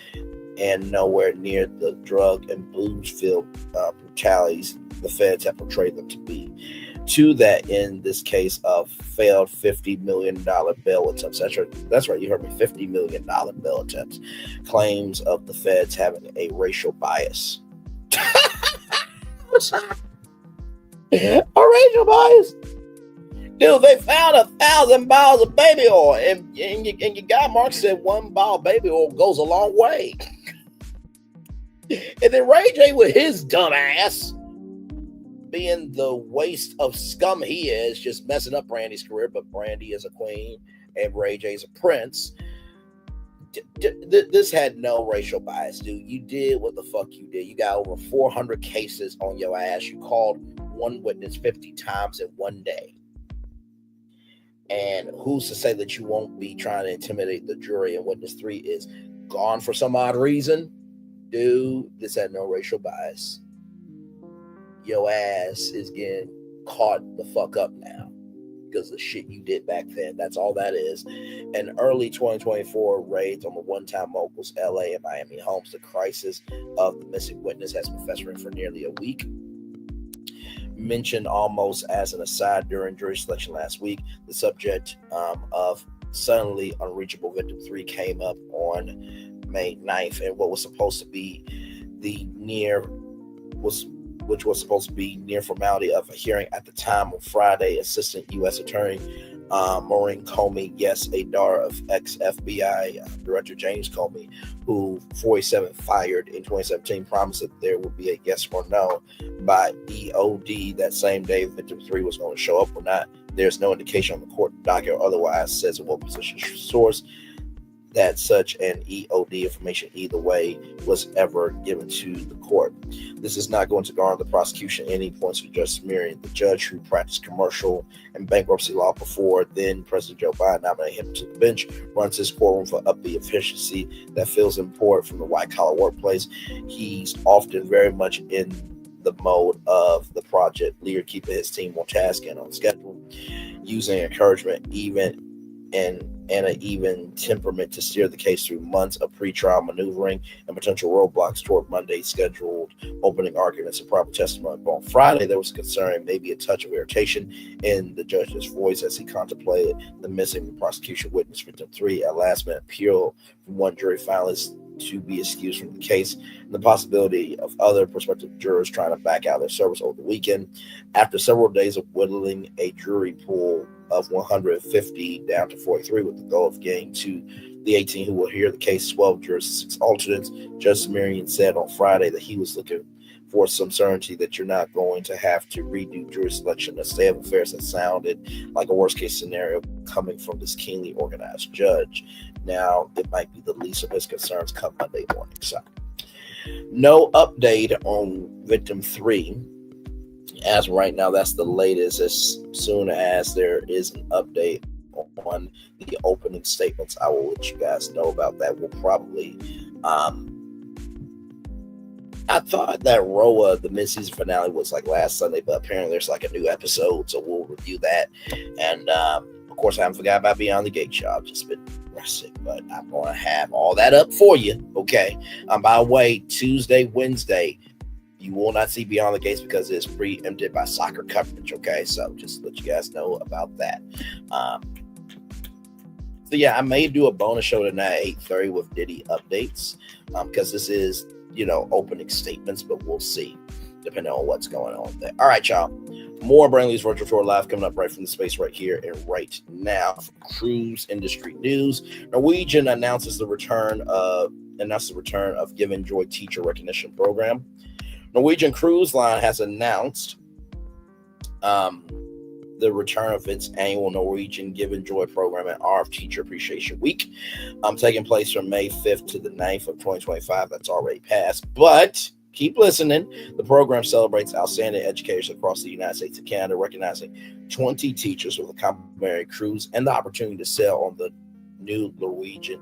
and nowhere near the drug and booze-filled brutalities the feds have portrayed them to be. To that, in this case of failed $50 million bail attempts. That's right, you heard me, $50 million bail attempts. Claims of the feds having a racial bias. A racial bias? Dude, they found 1,000 bottles of baby oil, and your guy Mark said 1 bottle of baby oil goes a long way. And then Ray J with his dumb ass, being the waste of scum he is, just messing up Brandy's career, but Brandy is a queen and Ray J's a prince. This had no racial bias, dude. You did what the fuck you did. You got over 400 cases on your ass. You called one witness 50 times in one day. And who's to say that you won't be trying to intimidate the jury and witness 3 is gone for some odd reason? Dude, this had no racial bias. Your ass is getting caught the fuck up now because of the shit you did back then. That's all that is. And early 2024 raids on the one-time moguls, LA and Miami homes. The crisis of the missing witness has been festering for nearly a week. Mentioned almost as an aside during jury selection last week, the subject of suddenly unreachable victim 3 came up on May 9th, and what was supposed to be near formality of a hearing at the time on Friday. Assistant U.S. Attorney Maureen Comey, yes, a daughter of ex-FBI Director James Comey, who 47 fired in 2017, promised that there would be a yes or no by EOD that same day if victim 3 was going to show up or not. There's no indication on the court docket or otherwise, says a well-positioned source, that such an EOD information either way was ever given to the court. This is not going to garner the prosecution any points for Justice Marion, the judge who practiced commercial and bankruptcy law before then President Joe Biden nominated him to the bench, runs his courtroom for upbeat efficiency that feels important from the white-collar workplace. He's often very much in the mode of the project leader, keeping his team on task and on schedule, using encouragement and an even temperament to steer the case through months of pretrial maneuvering and potential roadblocks toward Monday's scheduled opening arguments and proper testimony. But on Friday, there was concern, maybe a touch of irritation in the judge's voice as he contemplated the missing prosecution witness victim 3, a last-minute appeal from one jury finalist to be excused from the case, and the possibility of other prospective jurors trying to back out their service over the weekend. After several days of whittling a jury pool of 150 down to 43 with the goal of getting to the 18 who will hear the case, 12 jurors, 6 alternates, Justice Marion said on Friday that he was looking for some certainty that you're not going to have to redo jury selection. A state of affairs that sounded like a worst-case scenario coming from this keenly organized judge. Now, it might be the least of his concerns come Monday morning. So, no update on victim 3. As of right now, that's the latest. As soon as there is an update on the opening statements, I will let you guys know about that. We'll probably I thought that Roa, the mid-season finale, was like last Sunday, but apparently there's like a new episode, so we'll review that. And of course, I haven't forgot about Beyond the Gate Show. I've just been resting, but I'm going to have all that up for you. Okay. By the way, Tuesday, Wednesday, you will not see Beyond the Gates because it's preempted by soccer coverage. Okay. So just let you guys know about that. So yeah, I may do a bonus show tonight at 8:30 with Diddy updates because this is, opening statements, but we'll see depending on what's going on there. All right, y'all. More Brand Lee's Virtual Tour Live coming up right from the space right here and right now. From cruise industry news, Norwegian announces the return of Giving Joy Teacher Recognition Program. Norwegian Cruise Line has announced the return of its annual Norwegian Giving Joy program and RF Teacher Appreciation Week, taking place from May 5th to the 9th of 2025. That's already passed, but keep listening. The program celebrates outstanding educators across the United States and Canada, recognizing 20 teachers with a complimentary cruise and the opportunity to sail on the new Norwegian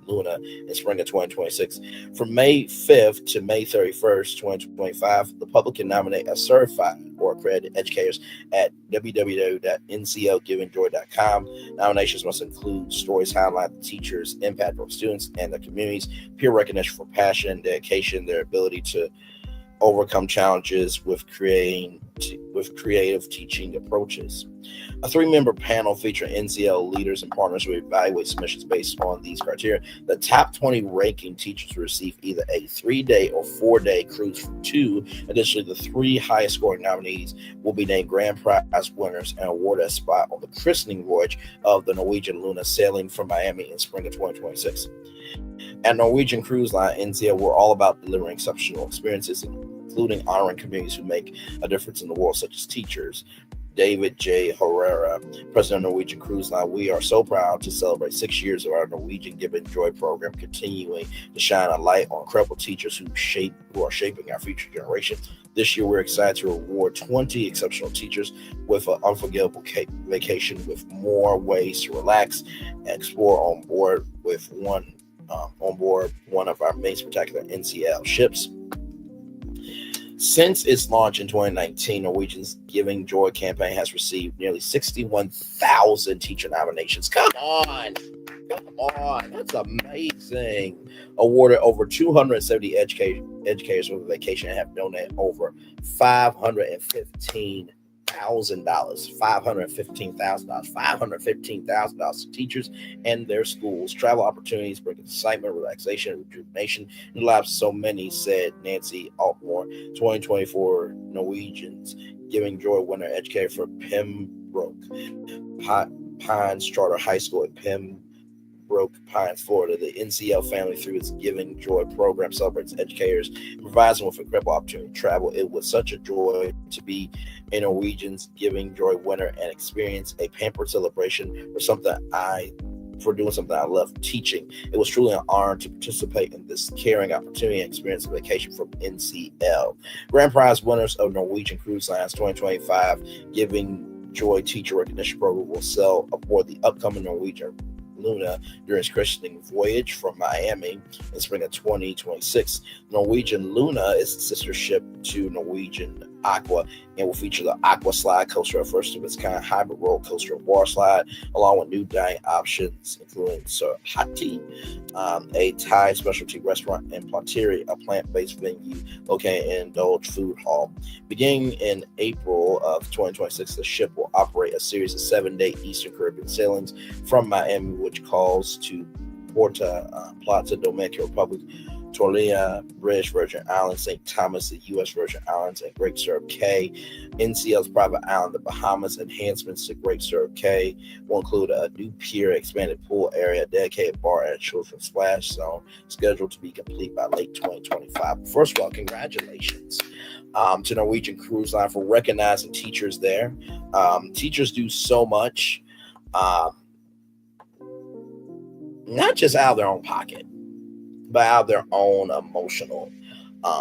Luna in spring of 2026. From May 5th to May 31st, 2025, the public can nominate a certified or accredited educators at www.nclgivingjoy.com. Nominations must include stories highlighting the teachers' impact on students and their communities, peer recognition for passion and dedication, their ability to overcome challenges with creative teaching approaches. A 3-member panel featuring NCL leaders and partners will evaluate submissions based on these criteria. The top 20 ranking teachers will receive either a 3-day or 4-day cruise for 2. Additionally, the 3 highest scoring nominees will be named grand prize winners and awarded a spot on the christening voyage of the Norwegian Luna sailing from Miami in spring of 2026. At Norwegian Cruise Line, NCL, we're all about delivering exceptional experiences, including honoring communities who make a difference in the world, such as teachers. David J. Herrera, president of Norwegian Cruise Line, we are so proud to celebrate 6 years of our Norwegian Giving Joy program, continuing to shine a light on incredible teachers who are shaping our future generation. This year, we're excited to reward 20 exceptional teachers with an unforgettable vacation with more ways to relax and explore on board one of our main spectacular NCL ships. Since its launch in 2019, Norwegian's Giving Joy campaign has received nearly 61,000 teacher nominations. Come on, that's amazing. Awarded over 270 educators with a vacation and have donated over $515,000 to teachers and their schools. Travel opportunities bring excitement, relaxation, and rejuvenation in the lives of so many, said Nancy Altmore, 2024 Norwegians Giving Joy winner educator for Pembroke Pines Charter High School in Pembroke Pines, Florida. The NCL family, through its Giving Joy program, celebrates educators and provides them with incredible opportunity to travel. It was such a joy to be a Norwegian's Giving Joy winner and experience a pampered celebration for doing something I love, teaching. It was truly an honor to participate in this caring opportunity and experience a vacation from NCL. Grand prize winners of Norwegian Cruise Line's 2025 Giving Joy Teacher Recognition Program will sail aboard the upcoming Norwegian Luna during its christening voyage from Miami in spring of 2026. Norwegian Luna is the sister ship to Norwegian Aqua and will feature the Aqua Slide Coaster, a first of its kind hybrid roller coaster and water slide, along with new dining options, including Hati, a Thai specialty restaurant, and Planteri, a plant-based venue located in Indulge Food Hall. Beginning in April of 2026, the ship will operate a series of 7-day Eastern Caribbean sailings from Miami, which calls to Porta Plata, Dominican Republic, Torlia, British Virgin Islands, St. Thomas, the U.S. Virgin Islands, and Great Stirrup Cay. NCL's private island, the Bahamas. Enhancements to Great Stirrup Cay will include a new pier, expanded pool area, dedicated bar, and a children's splash zone, scheduled to be complete by late 2025. First of all, congratulations to Norwegian Cruise Line for recognizing teachers there. Teachers do so much, not just out of their own pocket, but out of their own emotional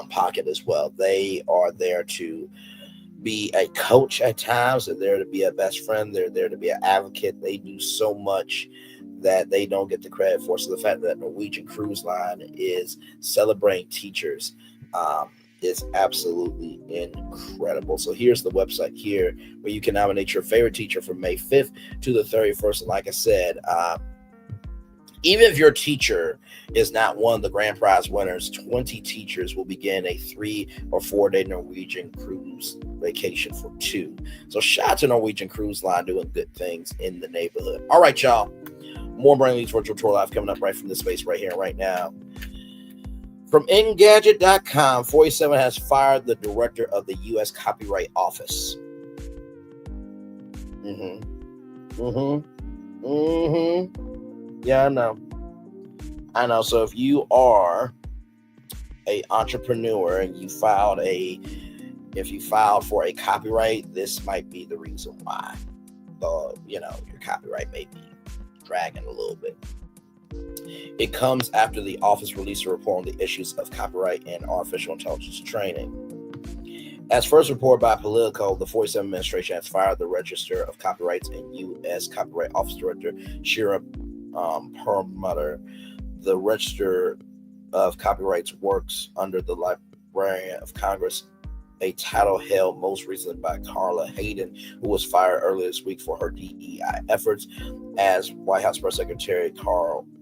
pocket as well. They are there to be a coach at times. They're there to be a best friend. They're there to be an advocate. They do so much that they don't get the credit for. So the fact that Norwegian Cruise Line is celebrating teachers is absolutely incredible. So here's the website here where you can nominate your favorite teacher from May 5th to the 31st. And like I said, even if your teacher is not one of the grand prize winners, 20 teachers will begin a 3 or 4 day Norwegian cruise vacation for 2. So shout out to Norwegian Cruise Line doing good things in the neighborhood. All right, y'all. More Brain Leads Virtual Tour Live coming up right from this space right here and right now. From Engadget.com, 47 has fired the director of the U.S. Copyright Office. Yeah, I know. So if you are a entrepreneur and you filed for a copyright, this might be the reason why. Your copyright may be dragging a little bit. It comes after the office released a report on the issues of copyright and artificial intelligence training. As first reported by Politico, the 47 administration has fired the Register of Copyrights and U.S. Copyright Office Director Shira Perlmutter. The Register of Copyrights works under the Librarian of Congress, a title held most recently by Carla Hayden, who was fired earlier this week for her DEI efforts. As White House Press Secretary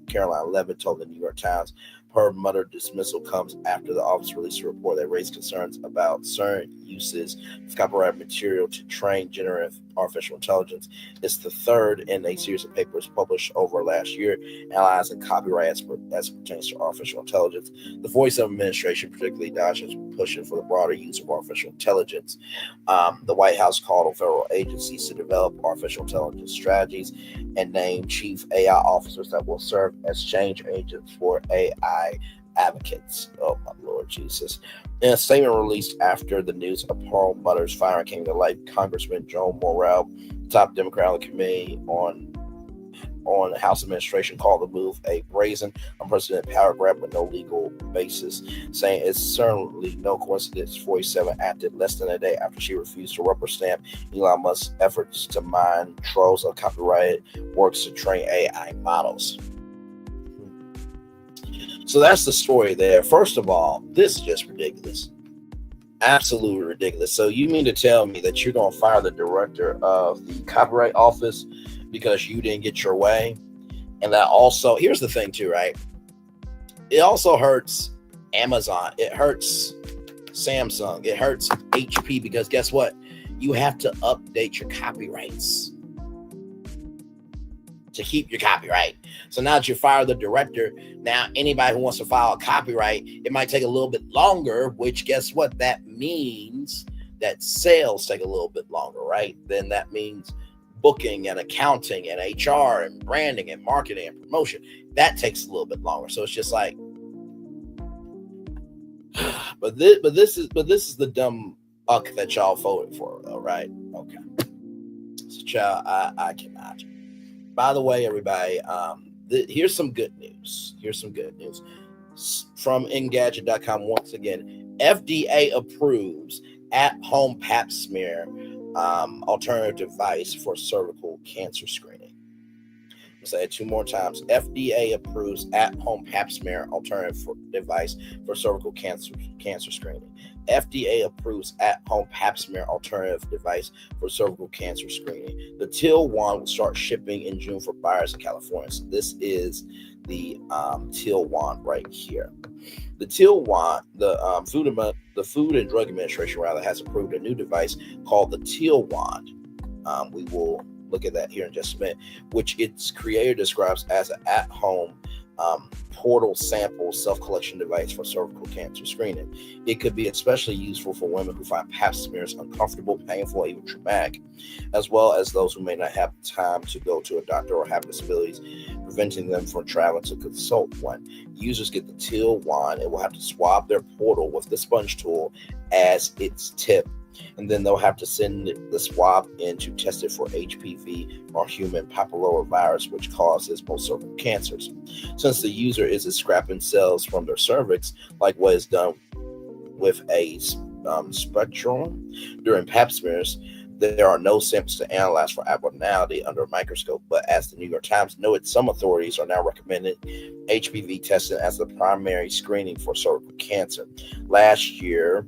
Caroline Levitt told the New York Times, Perlmutter dismissal comes after the office released a report that raised concerns about certain uses of copyright material to train generative artificial intelligence. It's the third in a series of papers published over last year analyzing copyright as pertains to artificial intelligence. The 47 administration, particularly Dodge, is pushing for the broader use of artificial intelligence. The White House called on federal agencies to develop artificial intelligence strategies and name chief AI officers that will serve as change agents for AI advocates. Oh my Lord Jesus. In a statement released after the news of Perlmutter's firing came to light, Congressman Joe Morrell, top Democrat on the committee on House administration, called the move a brazen, unprecedented power grab with no legal basis, saying it's certainly no coincidence 47 acted less than a day after she refused to rubber stamp Elon Musk's efforts to mine troves of copyrighted works to train AI models. So that's the story there. First of all, this is just ridiculous. Absolutely ridiculous. So you mean to tell me that you're going to fire the director of the Copyright Office because you didn't get your way? And that also, here's the thing too, right? It also hurts Amazon. It hurts Samsung. It hurts HP because guess what? You have to update your copyrights to keep your copyright. So now that you fire the director, now anybody who wants to file a copyright, it might take a little bit longer, which guess what? That means that sales take a little bit longer, right? Then that means booking and accounting and HR and branding and marketing and promotion. That takes a little bit longer. So it's just like, but this is the dumb uck that y'all voted for, though, right? Okay. So child, I cannot. By the way, everybody, here's some good news. From Engadget.com once again. FDA approves at-home pap smear alternative device for cervical cancer screening. I'll say it 2 more times. FDA approves at-home pap smear alternative device for cervical cancer screening. FDA approves at-home pap smear alternative device for cervical cancer screening. The Teal Wand will start shipping in June for buyers in California. So this is the Teal Wand right here. The Teal Wand, the Food and Drug Administration has approved a new device called the Teal Wand. We will look at that here in just a minute, which its creator describes as an at-home portal sample self-collection device for cervical cancer screening. It could be especially useful for women who find pap smears uncomfortable, painful, or even traumatic, as well as those who may not have time to go to a doctor or have disabilities, preventing them from traveling to consult one. Users get the Teal Wand and will have to swab their portal with the sponge tool as its tip, and then they'll have to send the swab in to test it for HPV or human papillomavirus, which causes most cervical cancers. Since the user isn't scrapping cells from their cervix like what is done with a spectrum during pap smears. There are no samples to analyze for abnormality under a microscope, but as the New York Times noted, some authorities are now recommending HPV testing as the primary screening for cervical cancer. Last year,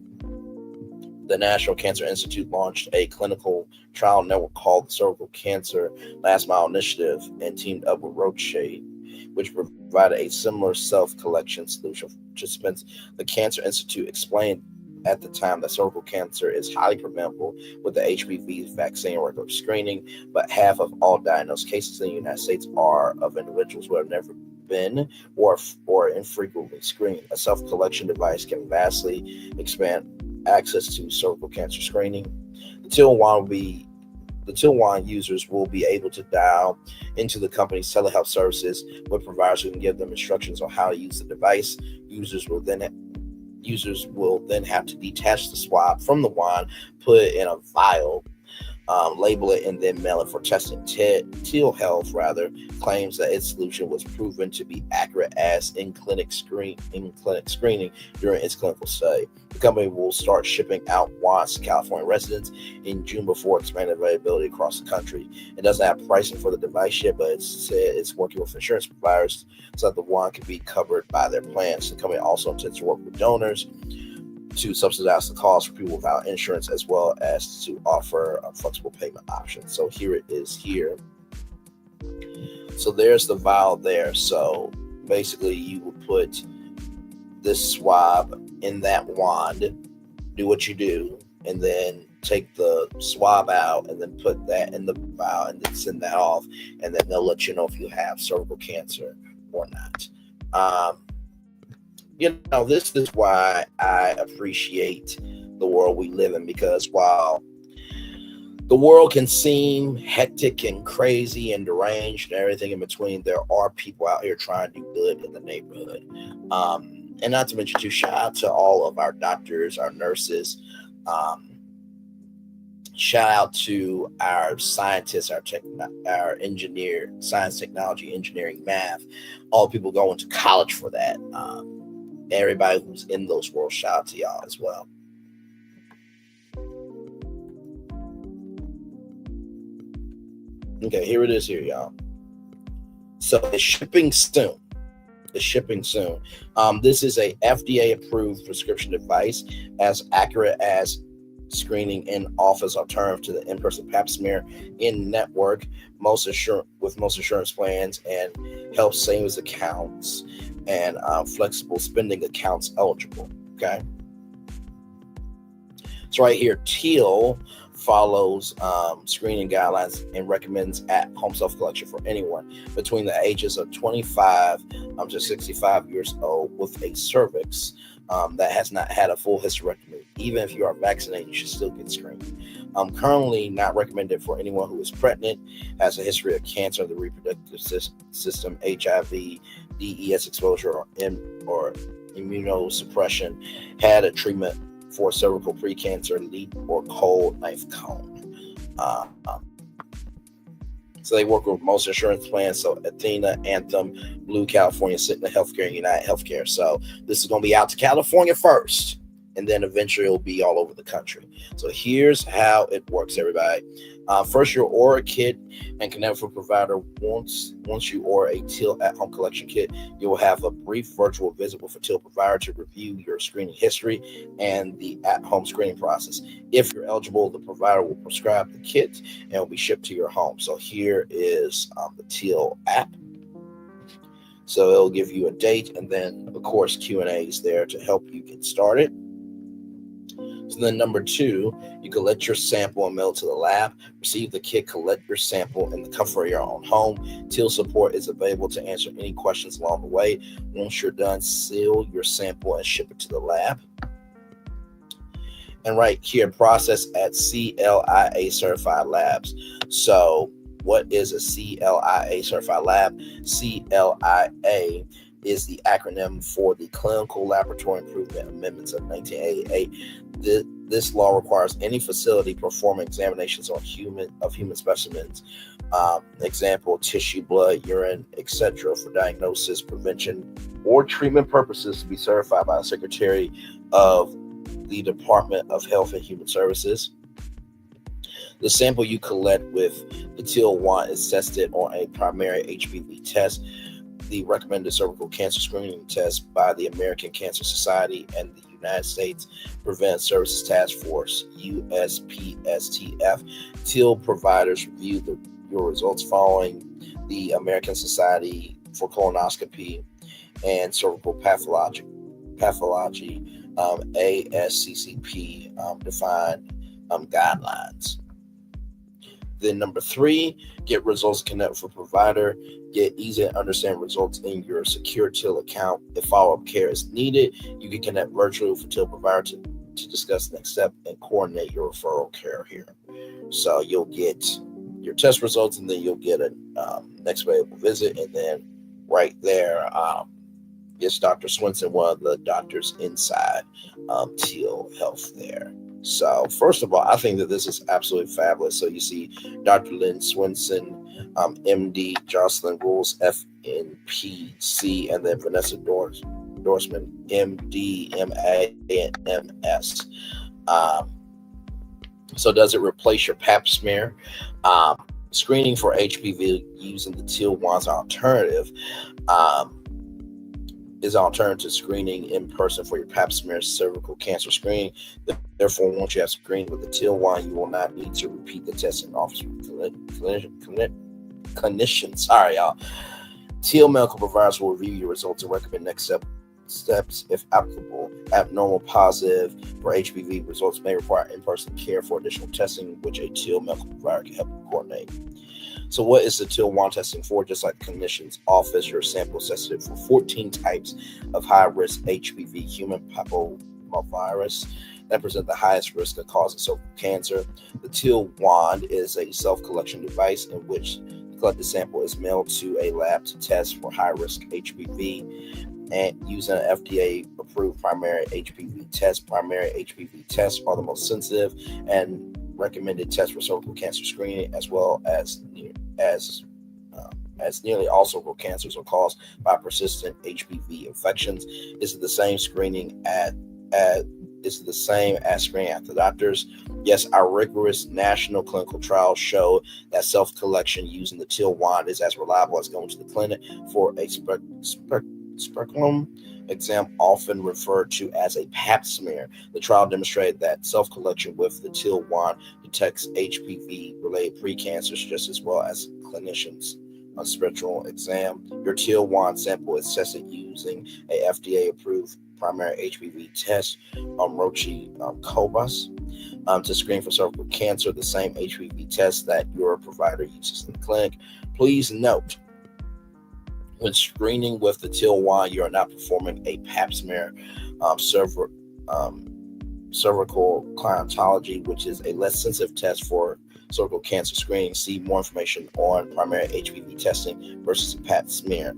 the National Cancer Institute launched a clinical trial network called the Cervical Cancer Last Mile Initiative and teamed up with Roche, which provided a similar self-collection solution for participants. The Cancer Institute explained at the time that cervical cancer is highly preventable with the HPV vaccine or regular screening, but half of all diagnosed cases in the United States are of individuals who have never been or infrequently screened. A self-collection device can vastly expand access to cervical cancer screening. The Tilwan users will be able to dial into the company's telehealth services with providers who can give them instructions on how to use the device. Users will then have to detach the swab from the wand, put it in a vial, label it, and then mail it for testing. Health claims that its solution was proven to be accurate as in clinic screening during its clinical study. The company will start shipping out wands to California residents in June before expanded availability across the country. It doesn't have pricing for the device yet, but it said it's working with insurance providers so that the wand can be covered by their plans. The company also intends to work with donors to subsidize the cost for people without insurance, as well as to offer a flexible payment option. So here it is here. So there's the vial there. So basically you would put this swab in that wand, do what you do, and then take the swab out and then put that in the vial and then send that off, and then they'll let you know if you have cervical cancer or not. This is why I appreciate the world we live in, because while the world can seem hectic and crazy and deranged and everything in between, there are people out here trying to do good in the neighborhood. And not to mention, shout out to all of our doctors, our nurses. Shout out to our scientists, our engineer, science, technology, engineering, math, all the people going to college for that. Everybody who's in those worlds, shout out to y'all as well. Okay, here it is here, y'all. So it's shipping soon. This is a FDA-approved prescription device, as accurate as screening in office alternative to the in-person pap smear, in network, most insurance plans, and health savings accounts and flexible spending accounts eligible. Okay. So right here, Teal follows screening guidelines and recommends at-home self-collection for anyone between the ages of 25 to 65 years old with a cervix that has not had a full hysterectomy. Even if you are vaccinated, you should still get screened. Currently not recommended for anyone who is pregnant, has a history of cancer of the reproductive system, HIV, DES exposure, or immunosuppression, had a treatment for cervical precancer, leak, or cold knife cone. So they work with most insurance plans, so Athena, Anthem, Blue, California, Cigna Healthcare, and United Healthcare. So this is going to be out to California first, and then eventually it'll be all over the country. So here's how it works, everybody. First, you'll order a kit and connect with a provider. Once you order a Teal at-home collection kit, you will have a brief virtual visit with a Teal provider to review your screening history and the at-home screening process. If you're eligible, the provider will prescribe the kit and it will be shipped to your home. So here is the Teal app. So it'll give you a date, and then, of course, Q&A is there to help you get started. So then number 2, you collect your sample and mail it to the lab. Receive the kit, collect your sample in the comfort of your own home. Teal support is available to answer any questions along the way. Once you're done, seal your sample and ship it to the lab. And right here, process at CLIA certified labs. So what is a CLIA certified lab? CLIA is the acronym for the Clinical Laboratory Improvement Amendments of 1988. This law requires any facility performing examinations on human specimens, example, tissue, blood, urine, etc., for diagnosis, prevention, or treatment purposes to be certified by the Secretary of the Department of Health and Human Services. The sample you collect with the teal wand is tested on a primary HPV test, the recommended cervical cancer screening test by the American Cancer Society and the United States Preventive Services Task Force, USPSTF. Teal providers review your results following the American Society for Colonoscopy and Cervical Pathology ASCCP defined guidelines. Then number 3, get results connect for provider. Get easy to understand results in your secure Teal account. If follow-up care is needed, you can connect virtually with a Teal provider to discuss the next step and coordinate your referral care here. So you'll get your test results, and then you'll get a next available visit, and then right there, it's Dr. Swinson, one of the doctors inside Teal Health there. So first of all, I think that this is absolutely fabulous. So you see Dr. Lynn Swinson, MD, Jocelyn Rules, FNPC, and then Vanessa Dorsman, MD, MA, and MS. So does it replace your pap smear? Screening for HPV using the teal wand's alternative is alternative screening in person for your pap smear cervical cancer screening. Therefore, once you have screened with the teal wand, you will not need to repeat the test in office with clinicians. Sorry, y'all. Teal medical providers will review your results and recommend next steps if applicable. Abnormal positive for HPV results may require in-person care for additional testing, which a Teal medical provider can help you coordinate. So what is the Teal wand testing for? Just like the clinician's office, your sample is tested for 14 types of high-risk HPV human papillomavirus that present the highest risk of causing cervical cancer. The Teal wand is a self-collection device in which the collected sample is mailed to a lab to test for high-risk HPV and using an FDA-approved primary HPV test. Primary HPV tests are the most sensitive and recommended test for cervical cancer screening, as well as nearly all cervical cancers are caused by persistent HPV infections. Is it the same screening is the same as screening at the doctors? Yes, our rigorous national clinical trials show that self-collection using the Teal wand is as reliable as going to the clinic for a speculum exam, often referred to as a pap smear. The trial demonstrated that self-collection with the Teal wand detects HPV-related precancers just as well as clinicians' on spectral exam. Your Teal wand sample is tested using a FDA-approved primary HPV test, Roche Cobas, to screen for cervical cancer, the same HPV test that your provider uses in the clinic. Please note, when screening with the Teal wand, you are not performing a pap smear, cervical clientology, which is a less sensitive test for cervical cancer screening. See more information on primary HPV testing versus a pap smear.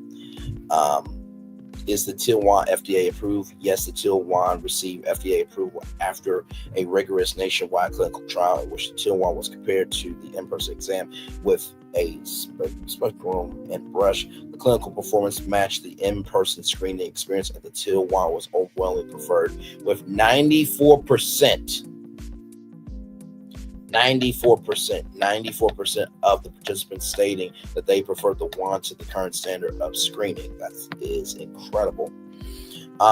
Is the Teal wand FDA approved? Yes, the Teal wand received FDA approval after a rigorous nationwide clinical trial in which the Teal wand was compared to the in-person exam with a spectrum and brush. The clinical performance matched the in-person screening experience, and the Teal wand was overwhelmingly preferred, with 94% of the participants stating that they prefer the wand to the current standard of screening. That is incredible.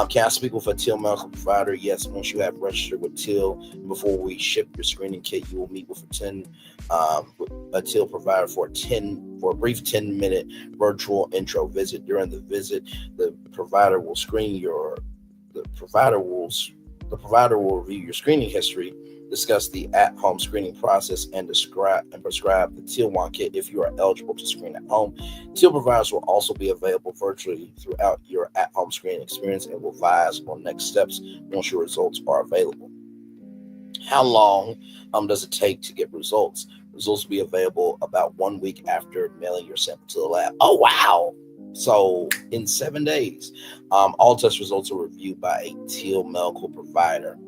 Can I speak with a Teal medical provider? Yes. Once you have registered with Teal, before we ship your screening kit, you will meet with a Teal provider for a brief 10-minute virtual intro visit. During the visit, the provider will review your screening history, discuss the at-home screening process, and prescribe the Teal wand kit if you are eligible to screen at home. Teal providers will also be available virtually throughout your at-home screening experience and will advise on next steps once your results are available. How long does it take to get results? Results will be available about 1 week after mailing your sample to the lab. Oh, wow. So in 7 days, all test results are reviewed by a Teal medical provider.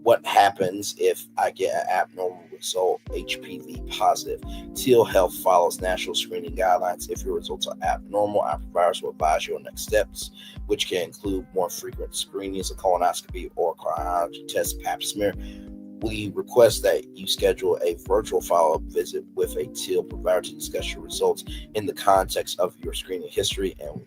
What happens if I get an abnormal result, HPV positive? Teal Health follows national screening guidelines. If your results are abnormal, our providers will advise you on next steps, which can include more frequent screenings, a colonoscopy or chronology test, pap smear. We request that you schedule a virtual follow-up visit with a Teal provider to discuss your results in the context of your screening history and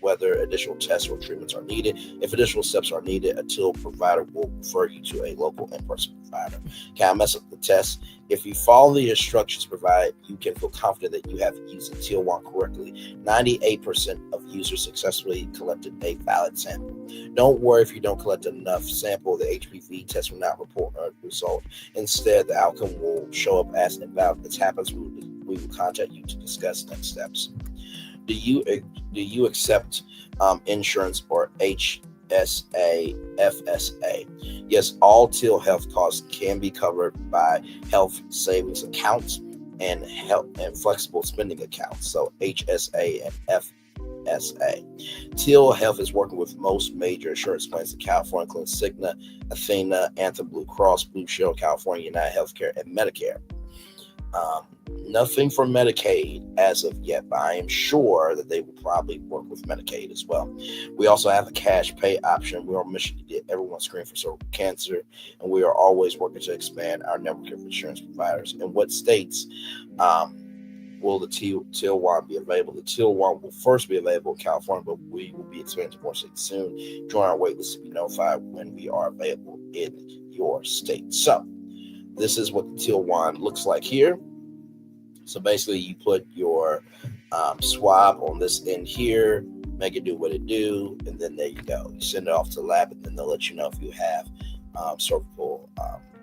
whether additional tests or treatments are needed. If additional steps are needed, a Teal provider will refer you to a local in-person provider. Can I mess up the test? If you follow the instructions provided, you can feel confident that you have used the Teal wand correctly. 98% of users successfully collected a valid sample. Don't worry if you don't collect enough sample. The HPV test will not report a result. Instead, the outcome will show up as invalid. This happens, we will contact you to discuss next steps. Do you accept insurance or HSA, FSA? Yes, all Teal Health costs can be covered by health savings accounts and flexible spending accounts. So HSA and FSA. Teal Health is working with most major insurance plans in California, including Cigna, Athena, Anthem Blue Cross, Blue Shield, California, United Healthcare, and Medicare. Nothing for Medicaid as of yet, but I am sure that they will probably work with Medicaid as well. We also have a cash pay option. We are on a mission to get everyone screened for cervical cancer, and we are always working to expand our network of insurance providers. In what states will the Teal wand be available? The Teal wand will first be available in California, but we will be expanding to more states soon. Join our waitlist to be notified when we are available in your state. So this is what the Teal wand looks like here. So basically, you put your swab on this end here, make it do what it do, and then there you go. You send it off to the lab, and then they'll let you know if you have cervical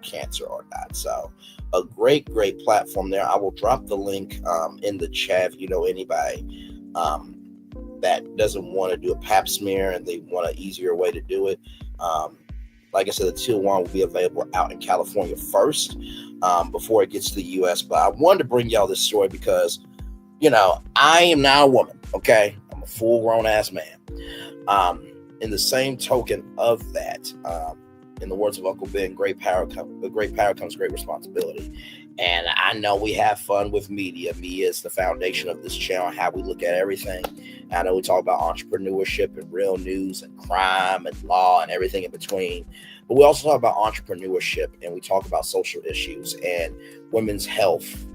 cancer or not. So a great platform there. I will drop the link in the chat if you know anybody that doesn't want to do a pap smear and they want an easier way to do it. Like I said, the Teal wand will be available out in California first before it gets to the U.S. But I wanted to bring y'all this story because, I am now a woman, okay? I'm a full-grown ass man. In the same token of that, in the words of Uncle Ben, great power comes great responsibility. And I know we have fun with media. Media is the foundation of this channel, how we look at everything. I know we talk about entrepreneurship and real news and crime and law and everything in between. But we also talk about entrepreneurship, and we talk about social issues and women's health,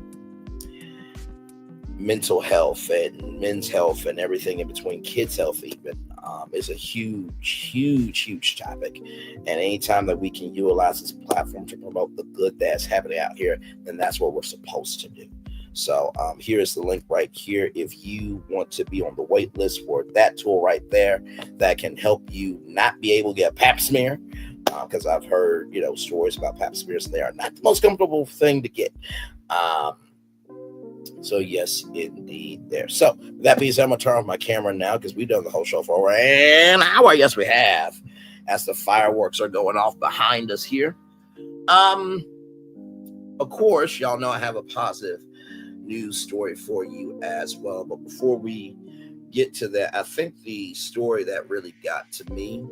mental health, and men's health, and everything in between, kids' health even. Is a huge topic. And anytime that we can utilize this platform to promote the good that's happening out here, then that's what we're supposed to do. So here's the link right here. If you want to be on the wait list for that tool right there, that can help you not be able to get a pap smear, because I've heard, stories about pap smears, and they are not the most comfortable thing to get. So yes, indeed there. So that being said, I'm going to turn off my camera now because we've done the whole show for over an hour. Yes, we have. As the fireworks are going off behind us here. Of course, y'all know I have a positive news story for you as well. But before we get to that, I think the story that really got to me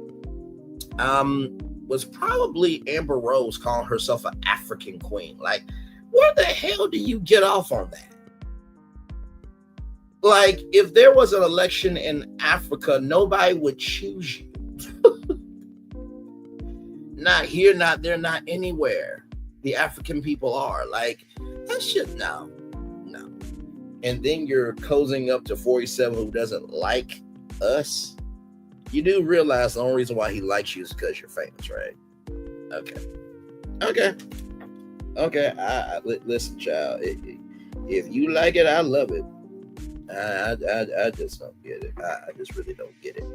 was probably Amber Rose calling herself an African queen. Like, where the hell do you get off on that? Like, if there was an election in Africa, nobody would choose you. Not here, not there, not anywhere. The African people are. Like, that shit, no. And then you're cozying up to 47 who doesn't like us. You do realize the only reason why he likes you is because you're famous, right? Okay. Listen, child. If you like it, I love it. I just don't get it. I just really don't get it.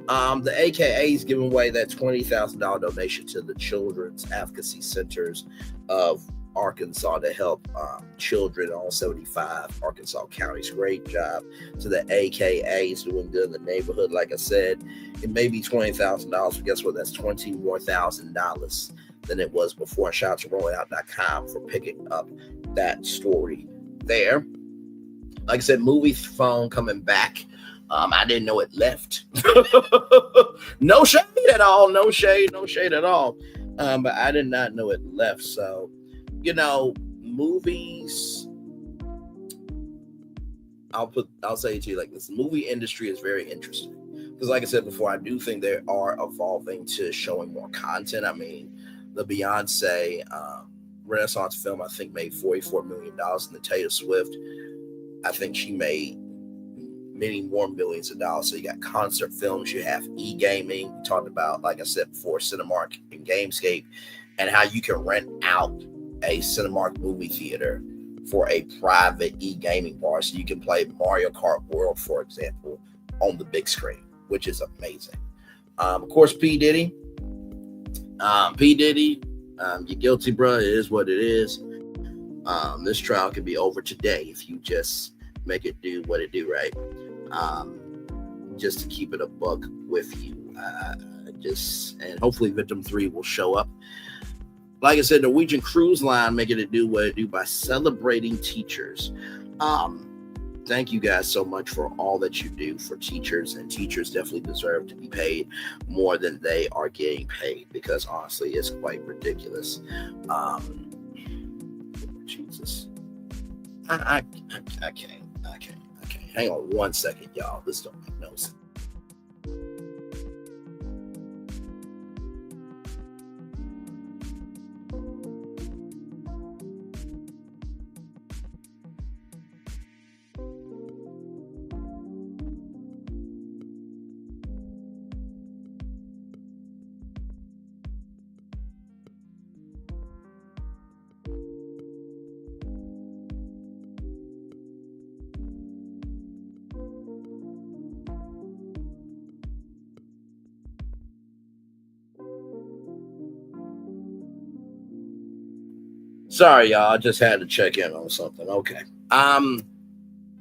The AKA is giving away that $20,000 donation to the Children's Advocacy Centers of Arkansas to help children in all 75 Arkansas counties. Great job to the AKAs doing good in the neighborhood. Like I said, it may be $20,000, but guess what? That's $20,000 more than it was before. Shout out to rollingout.com for picking up that story there. Like I said, Moviefone coming back. I didn't know it left. No shade at all. but I did not know it left. So, movies. I'll say it to you like this: the movie industry is very interesting because, like I said before, I do think they are evolving to showing more content. I mean, the Beyonce Renaissance film, I think, made $44 million, and the Taylor Swift, I think she made many more millions of dollars. So you got concert films, you have e-gaming. We talked about, like I said before, Cinemark and Gamescape, and how you can rent out a Cinemark movie theater for a private e-gaming bar. So you can play Mario Kart World, for example, on the big screen, which is amazing. Of course, P. Diddy. You're guilty, bro. It is what it is. This trial could be over today if you just make it do what it do, right? Just to keep it a buck with you. And hopefully Victim 3 will show up. Like I said, Norwegian Cruise Line making it do what it do by celebrating teachers. Thank you guys so much for all that you do for teachers, and teachers definitely deserve to be paid more than they are getting paid, because honestly, it's quite ridiculous. Jesus. I can't. Hang on 1 second, y'all. This don't make no sense. Sorry, y'all. I just had to check in on something. Okay. And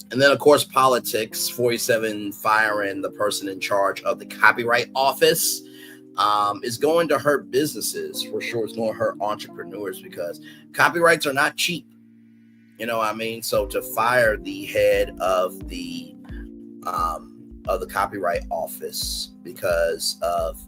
then, of course, politics. 47 firing the person in charge of the Copyright Office is going to hurt businesses. For sure, it's going to hurt entrepreneurs because copyrights are not cheap. You know what I mean? So to fire the head of the Copyright Office because of,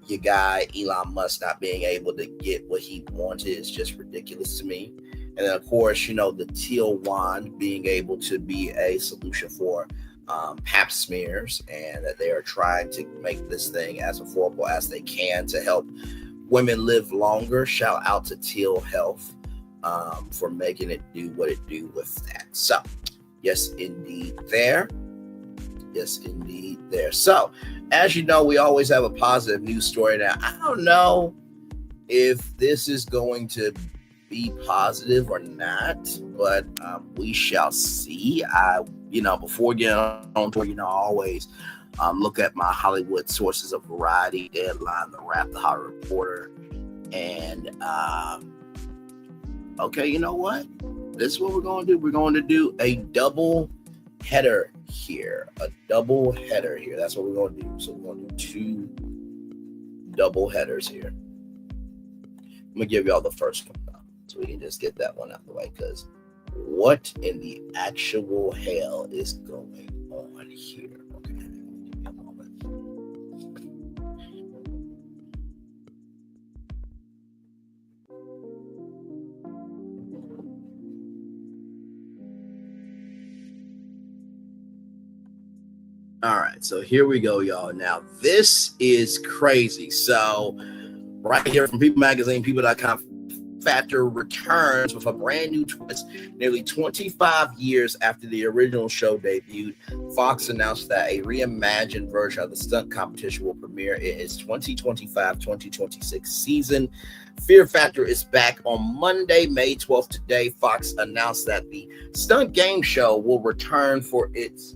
your guy Elon Musk not being able to get what he wanted is just ridiculous to me. And then, of course, the teal wand being able to be a solution for pap smears, and that they are trying to make this thing as affordable as they can to help women live longer. Shout out to Teal Health for making it do what it do with that. So, yes, indeed there. So, as you know, we always have a positive news story. Now, I don't know if this is going to be positive or not, but we shall see. Before getting on tour, I always look at my Hollywood sources of Variety, Deadline, The Wrap, The Hollywood Reporter, and okay, you know what? This is what we're going to do. We're going to do a double header here. That's what we're going to do. So we're going to do 2 double headers here. I'm going to give y'all the first one now, so we can just get that one out of the way, because what in the actual hell is going on here? Okay, give me a moment. All right, so here we go, y'all. Now, this is crazy. So, right here from People Magazine, People.com, Factor returns with a brand new twist. Nearly 25 years after the original show debuted, Fox announced that a reimagined version of the stunt competition will premiere in its 2025-2026 season. Fear Factor is back on Monday, May 12th. Today, Fox announced that the stunt game show will return for its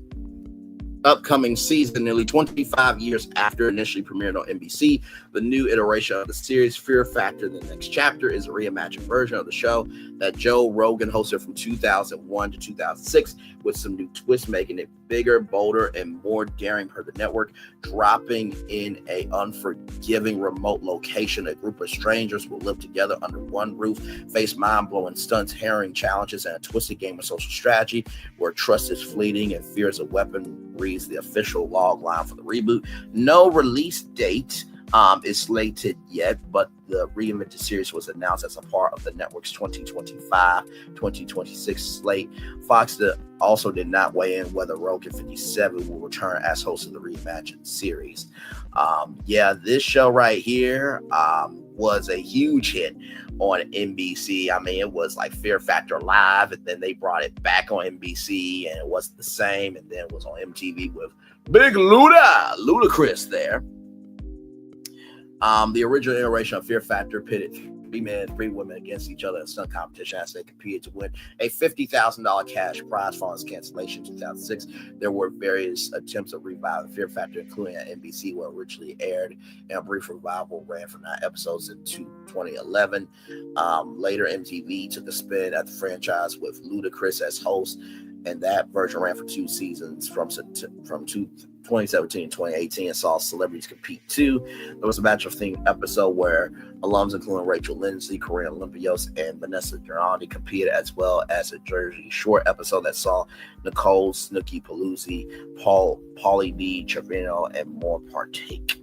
upcoming season, nearly 25 years after initially premiered on NBC. The new iteration of the series, Fear Factor: The Next Chapter, is a reimagined version of the show that Joe Rogan hosted from 2001 to 2006, with some new twists, making it bigger, bolder, and more daring per the network. Dropping in a unforgiving remote location, a group of strangers will live together under one roof, face mind-blowing stunts, harrowing challenges, and a twisted game of social strategy where trust is fleeting and fear is a weapon, reads the official log line for the reboot. No release date is slated yet, but the reinvented series was announced as a part of the network's 2025-2026 slate. Fox also did not weigh in whether Rogan 57 will return as host of the reimagined series. This show right here was a huge hit on NBC. I mean, it was like Fear Factor Live, and then they brought it back on NBC, and it wasn't the same, and then it was on MTV with Big Ludacris there. The original iteration of Fear Factor pitted 3 men, 3 women against each other in stunt competition as they competed to win a $50,000 cash prize following its cancellation in 2006. There were various attempts of reviving Fear Factor, including at NBC, where it originally aired, and a brief revival ran for 9 episodes in 2011. Later, MTV took a spin at the franchise with Ludacris as host, and that version ran for 2 seasons from 2017 and 2018, and saw celebrities compete too. There was a Bachelor-themed episode where alums including Rachel Lindsay, Corinne Olympios, and Vanessa Durante competed, as well as a Jersey Shore episode that saw Nicole Snooki Paluzzi, Pauly D. Trevino, and more partake.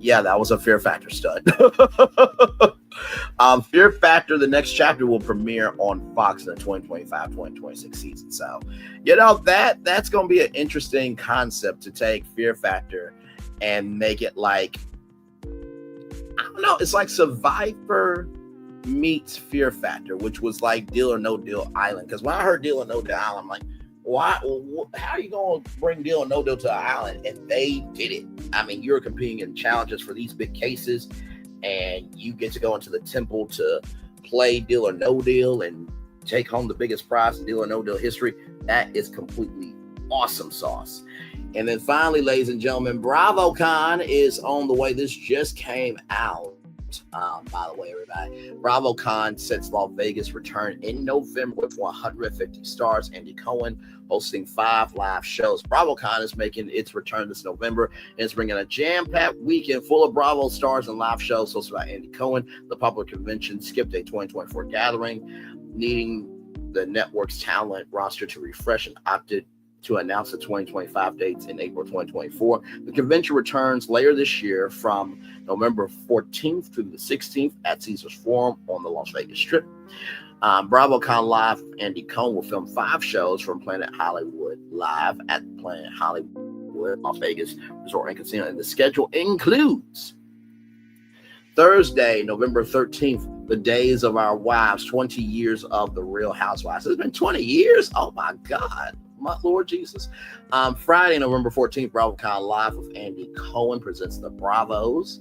That was a Fear Factor stud. Fear Factor, the next chapter, will premiere on Fox in the 2025-2026 season. So, that's going to be an interesting concept to take Fear Factor and make it like, I don't know, it's like Survivor meets Fear Factor, which was like Deal or No Deal Island. Because when I heard Deal or No Deal Island, I'm like, why? How are you going to bring Deal or No Deal to an island? And they did it. I mean, you're competing in challenges for these big cases, and you get to go into the temple to play Deal or No Deal and take home the biggest prize in Deal or No Deal history. That is completely awesome sauce. And then finally, ladies and gentlemen, BravoCon is on the way. This just came out. By the way, everybody, BravoCon sets Las Vegas return in November with 150 stars. Andy Cohen hosting 5 live shows. BravoCon is making its return this November, and it's bringing a jam-packed weekend full of Bravo stars and live shows hosted by Andy Cohen. The popular convention skipped a 2024 gathering, needing the network's talent roster to refresh, and opted to announce the 2025 dates in April 2024. The convention returns later this year from November 14th through the 16th at Caesars Forum on the Las Vegas Strip. BravoCon Live, Andy Cohen will film 5 shows from Planet Hollywood live at Planet Hollywood Las Vegas Resort and Casino, and the schedule includes Thursday, November 13th, The Days of Our Wives, 20 years of The Real Housewives. It's been 20 years? Oh my God. My Lord Jesus. Friday, November 14th, BravoCon Live with Andy Cohen presents The Bravos.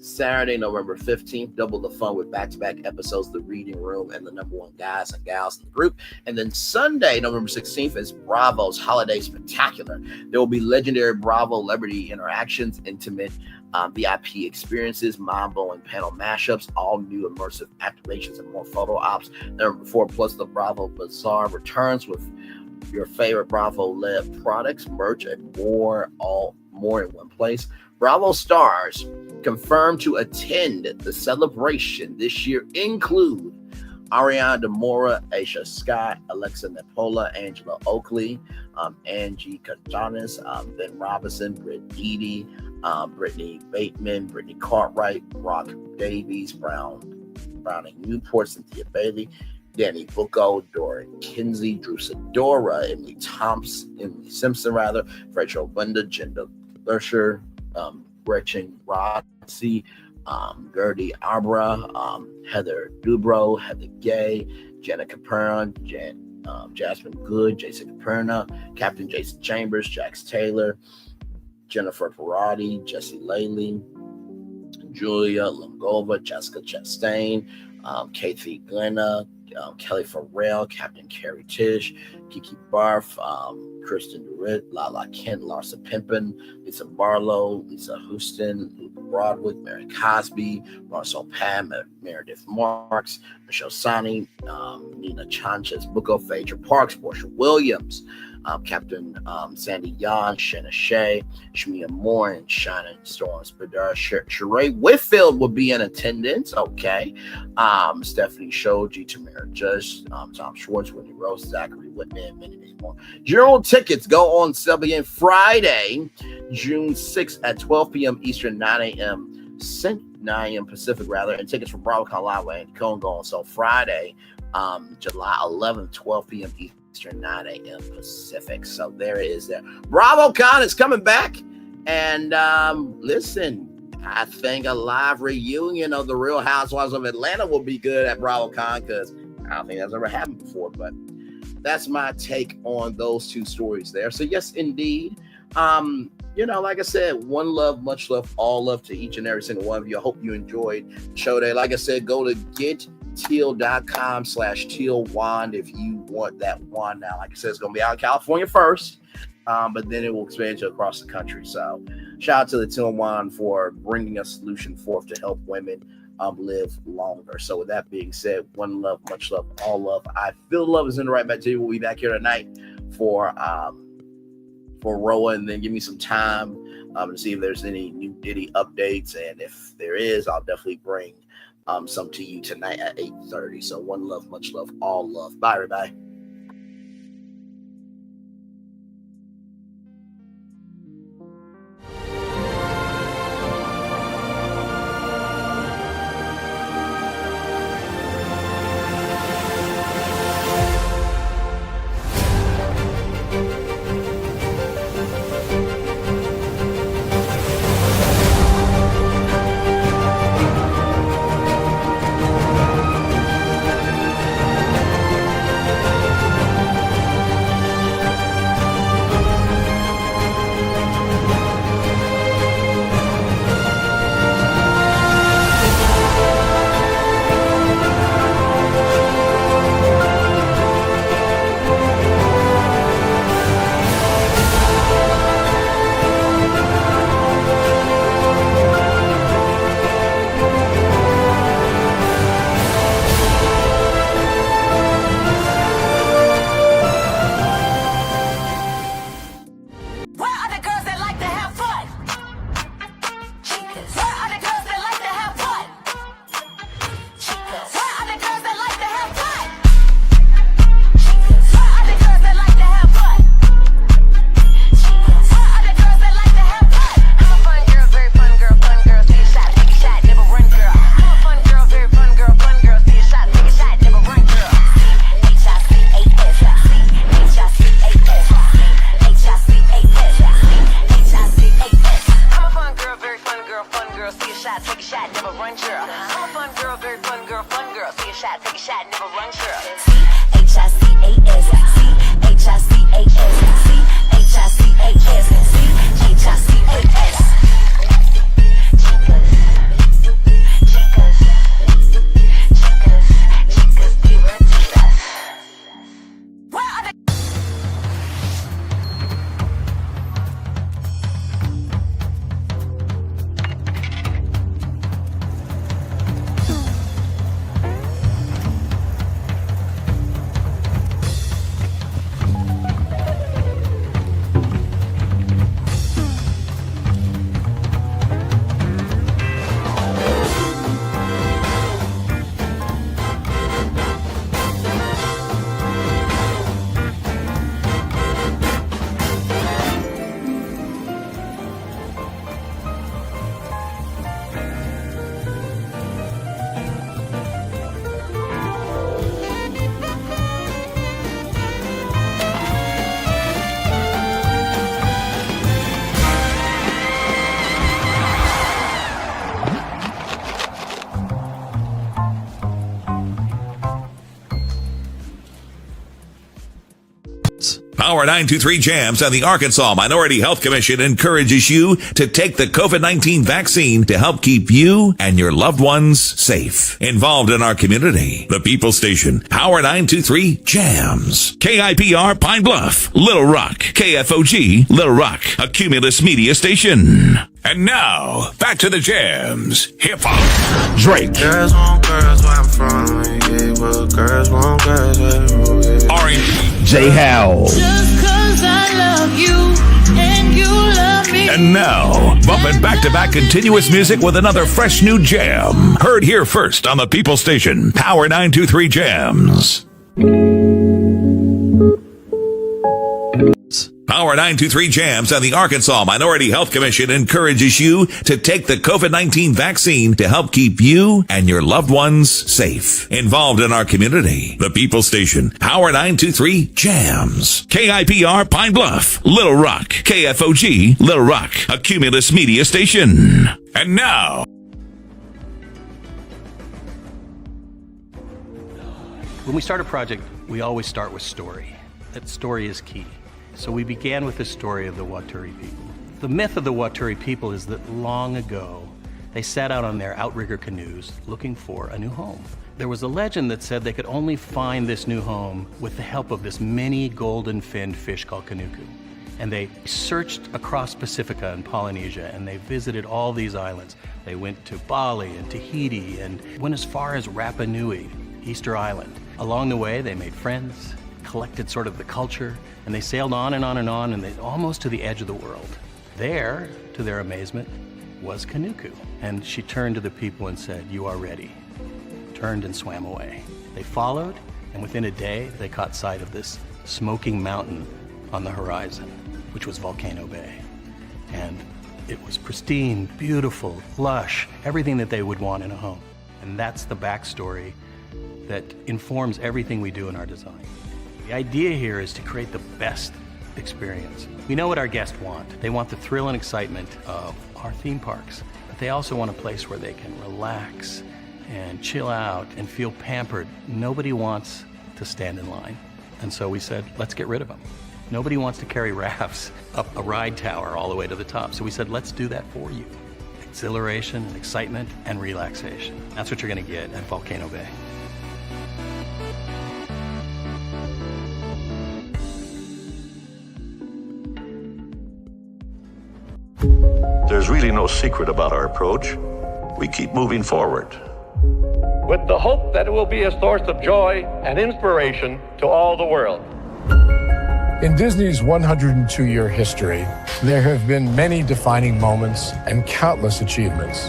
Saturday, November 15th, double the fun with back-to-back episodes of The Reading Room and the number 1 guys and gals in the group. And then Sunday, November 16th, is Bravo's Holiday Spectacular. There will be legendary Bravo celebrity interactions, intimate VIP experiences, mind-blowing panel mashups, all new immersive activations, and more photo ops. Number 4, plus the Bravo Bazaar returns with your favorite Bravo-led products, merch, and more in one place. Bravo stars confirmed to attend the celebration this year include Ariana DeMora, Aisha Scott, Alexa Napola, Angela Oakley, Angie Cartanis, Ben Robinson, Britt Diddy, Brittany Bateman, Brittany Cartwright, Brock Davies, Browning Newport, Cynthia Bailey, Danny Bucco, Dora Kinsey, Drew Sidora, Emily Simpson, Rachel Bunda, Jenda Lusher, Gretchen Rossi, Gertie Arbra, Heather Dubrow, Heather Gay, Jenna Caperna, Jasmine Good, Jason Caperna, Captain Jason Chambers, Jax Taylor, Jennifer Perotti, Jesse Laley, Julia Longova, Jessica Chastain, Kathy Glenna, Kelly Farrell, Captain Carrie Tish, Kiki Barf, Kristen DeWitt, Lala Kent, Larsa Pimpin, Lisa Barlow, Lisa Houston, Luke Broadwick, Mary Cosby, Marcel Pam, Meredith Marks, Michelle Sani, Nina Chanchez, Bucco, Phaedra Parks, Portia Williams, Captain Sandy Yon, Shanna Shea, Shamia Moore, and Shannon Storms. Sheree Whitfield will be in attendance. Okay. Stephanie Shoji, Tamara Judge, Tom Schwartz, Whitney Rose, Zachary Whitman, many more. General tickets go on sale beginning Friday, June 6th at 12 p.m. Eastern, 9 a.m. Pacific, and tickets for BravoCon Live and Cone go on sale Friday, July 11th, 12 p.m. Eastern, 9 a.m. Pacific. So there it is there. BravoCon is coming back. And listen, I think a live reunion of the Real Housewives of Atlanta will be good at BravoCon because I don't think that's ever happened before. But that's my take on those two stories there. So yes, indeed. Like I said, one love, much love, all love to each and every single one of you. I hope you enjoyed show day. Like I said, go to getteal.com/teal wand if you want that wand now. Like I said, it's going to be out in California first, but then it will expand to across the country. So shout out to the Teal Wand for bringing a solution forth to help women live longer. So with that being said, one love, much love, all love. I feel love is in the right back to you. We'll be back here tonight for Roa, and then give me some time to see if there's any new Diddy updates. And if there is, I'll definitely bring some to you tonight at 8:30. So one love, much love, all love. Bye, everybody. Power 923 Jams and the Arkansas Minority Health Commission encourages you to take the COVID-19 vaccine to help keep you and your loved ones safe. Involved in our community, the People Station, Power 923 Jams. KIPR Pine Bluff, Little Rock, KFOG, Little Rock, a Cumulus Media Station. And now, back to the jams. Hip-hop. Drake. Girls want girls where I'm from. Yeah, well, girls want girls where I'm from. R&B. J. Howell. Just 'cause And now, bumping back-to-back continuous music with another fresh new jam. Heard here first on the People Station, Power 923 Jams. Power 923 Jams and the Arkansas Minority Health Commission encourages you to take the COVID-19 vaccine to help keep you and your loved ones safe. Involved in our community, the People Station, Power 923 Jams. KIPR Pine Bluff, Little Rock, KFOG, Little Rock, a Cumulus Media Station. And now, when we start a project, we always start with story. That story is key. So we began with the story of the Waturi people. The myth of the Waturi people is that long ago, they sat out on their outrigger canoes looking for a new home. There was a legend that said they could only find this new home with the help of this mini golden-finned fish called kanuku. And they searched across Pacifica and Polynesia, and they visited all these islands. They went to Bali and Tahiti and went as far as Rapa Nui, Easter Island. Along the way, they made friends, collected sort of the culture, and they sailed on and on and on, and they almost to the edge of the world. There, to their amazement, was Kanuku. And she turned to the people and said, "You are ready." Turned and swam away. They followed, and within a day, they caught sight of this smoking mountain on the horizon, which was Volcano Bay. And it was pristine, beautiful, lush, everything that they would want in a home. And that's the backstory that informs everything we do in our design. The idea here is to create the best experience. We know what our guests want. They want the thrill and excitement of our theme parks, but they also want a place where they can relax and chill out and feel pampered. Nobody wants to stand in line. And so we said, let's get rid of them. Nobody wants to carry rafts up a ride tower all the way to the top. So we said, let's do that for you. Exhilaration and excitement and relaxation. That's what you're gonna get at Volcano Bay. There's really no secret about our approach. We keep moving forward. With the hope that it will be a source of joy and inspiration to all the world. In Disney's 102-year history, there have been many defining moments and countless achievements.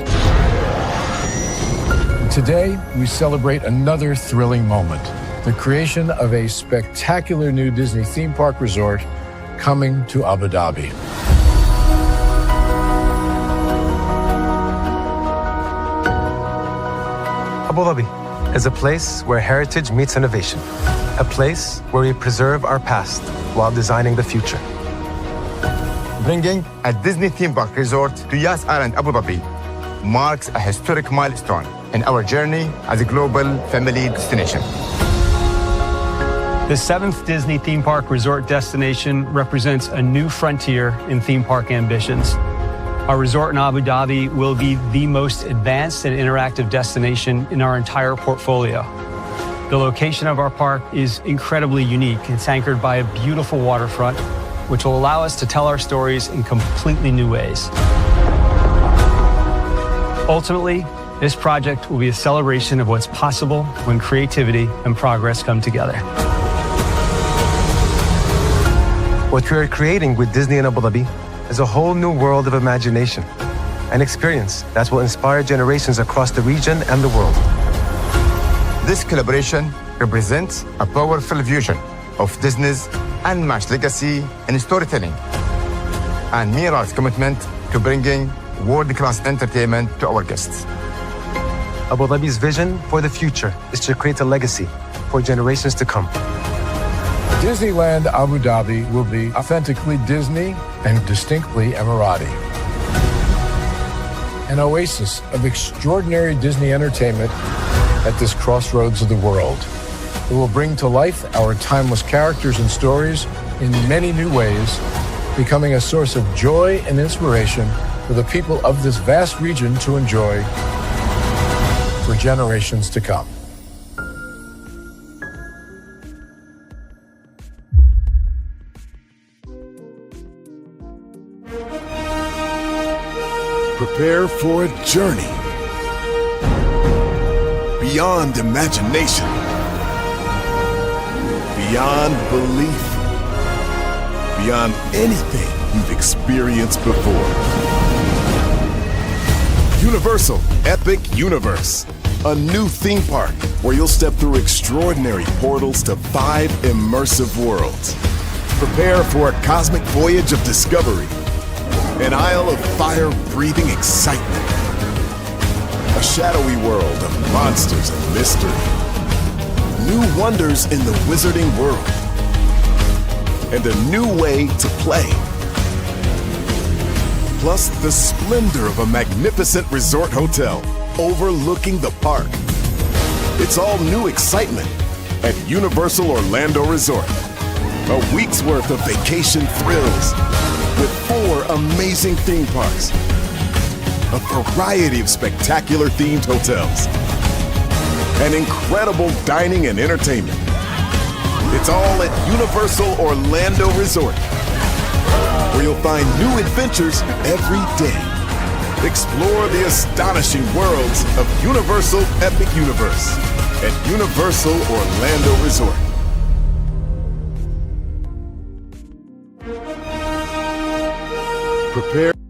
Today, we celebrate another thrilling moment, the creation of a spectacular new Disney theme park resort coming to Abu Dhabi. Abu Dhabi is a place where heritage meets innovation, a place where we preserve our past while designing the future. Bringing a Disney theme park resort to Yas Island, Abu Dhabi marks a historic milestone in our journey as a global family destination. The 7th Disney theme park resort destination represents a new frontier in theme park ambitions. Our resort in Abu Dhabi will be the most advanced and interactive destination in our entire portfolio. The location of our park is incredibly unique. It's anchored by a beautiful waterfront, which will allow us to tell our stories in completely new ways. Ultimately, this project will be a celebration of what's possible when creativity and progress come together. What we are creating with Disney in Abu Dhabi is a whole new world of imagination, an experience that will inspire generations across the region and the world. This collaboration represents a powerful fusion of Disney's unmatched legacy in storytelling and Mira's commitment to bringing world-class entertainment to our guests. Abu Dhabi's vision for the future is to create a legacy for generations to come. Disneyland Abu Dhabi will be authentically Disney and distinctly Emirati. An oasis of extraordinary Disney entertainment at this crossroads of the world. It will bring to life our timeless characters and stories in many new ways, becoming a source of joy and inspiration for the people of this vast region to enjoy for generations to come. Prepare for a journey beyond imagination, beyond belief, beyond anything you've experienced before. Universal Epic Universe, a new theme park where you'll step through extraordinary portals to 5 immersive worlds. Prepare for a cosmic voyage of discovery, an isle of fire-breathing excitement, a shadowy world of monsters and mystery, new wonders in the wizarding world, and a new way to play. Plus the splendor of a magnificent resort hotel overlooking the park. It's all new excitement at Universal Orlando Resort. A week's worth of vacation thrills with 4 amazing theme parks, a variety of spectacular themed hotels, and incredible dining and entertainment. It's all at Universal Orlando Resort, where you'll find new adventures every day. Explore the astonishing worlds of Universal Epic Universe at Universal Orlando Resort. Prepare.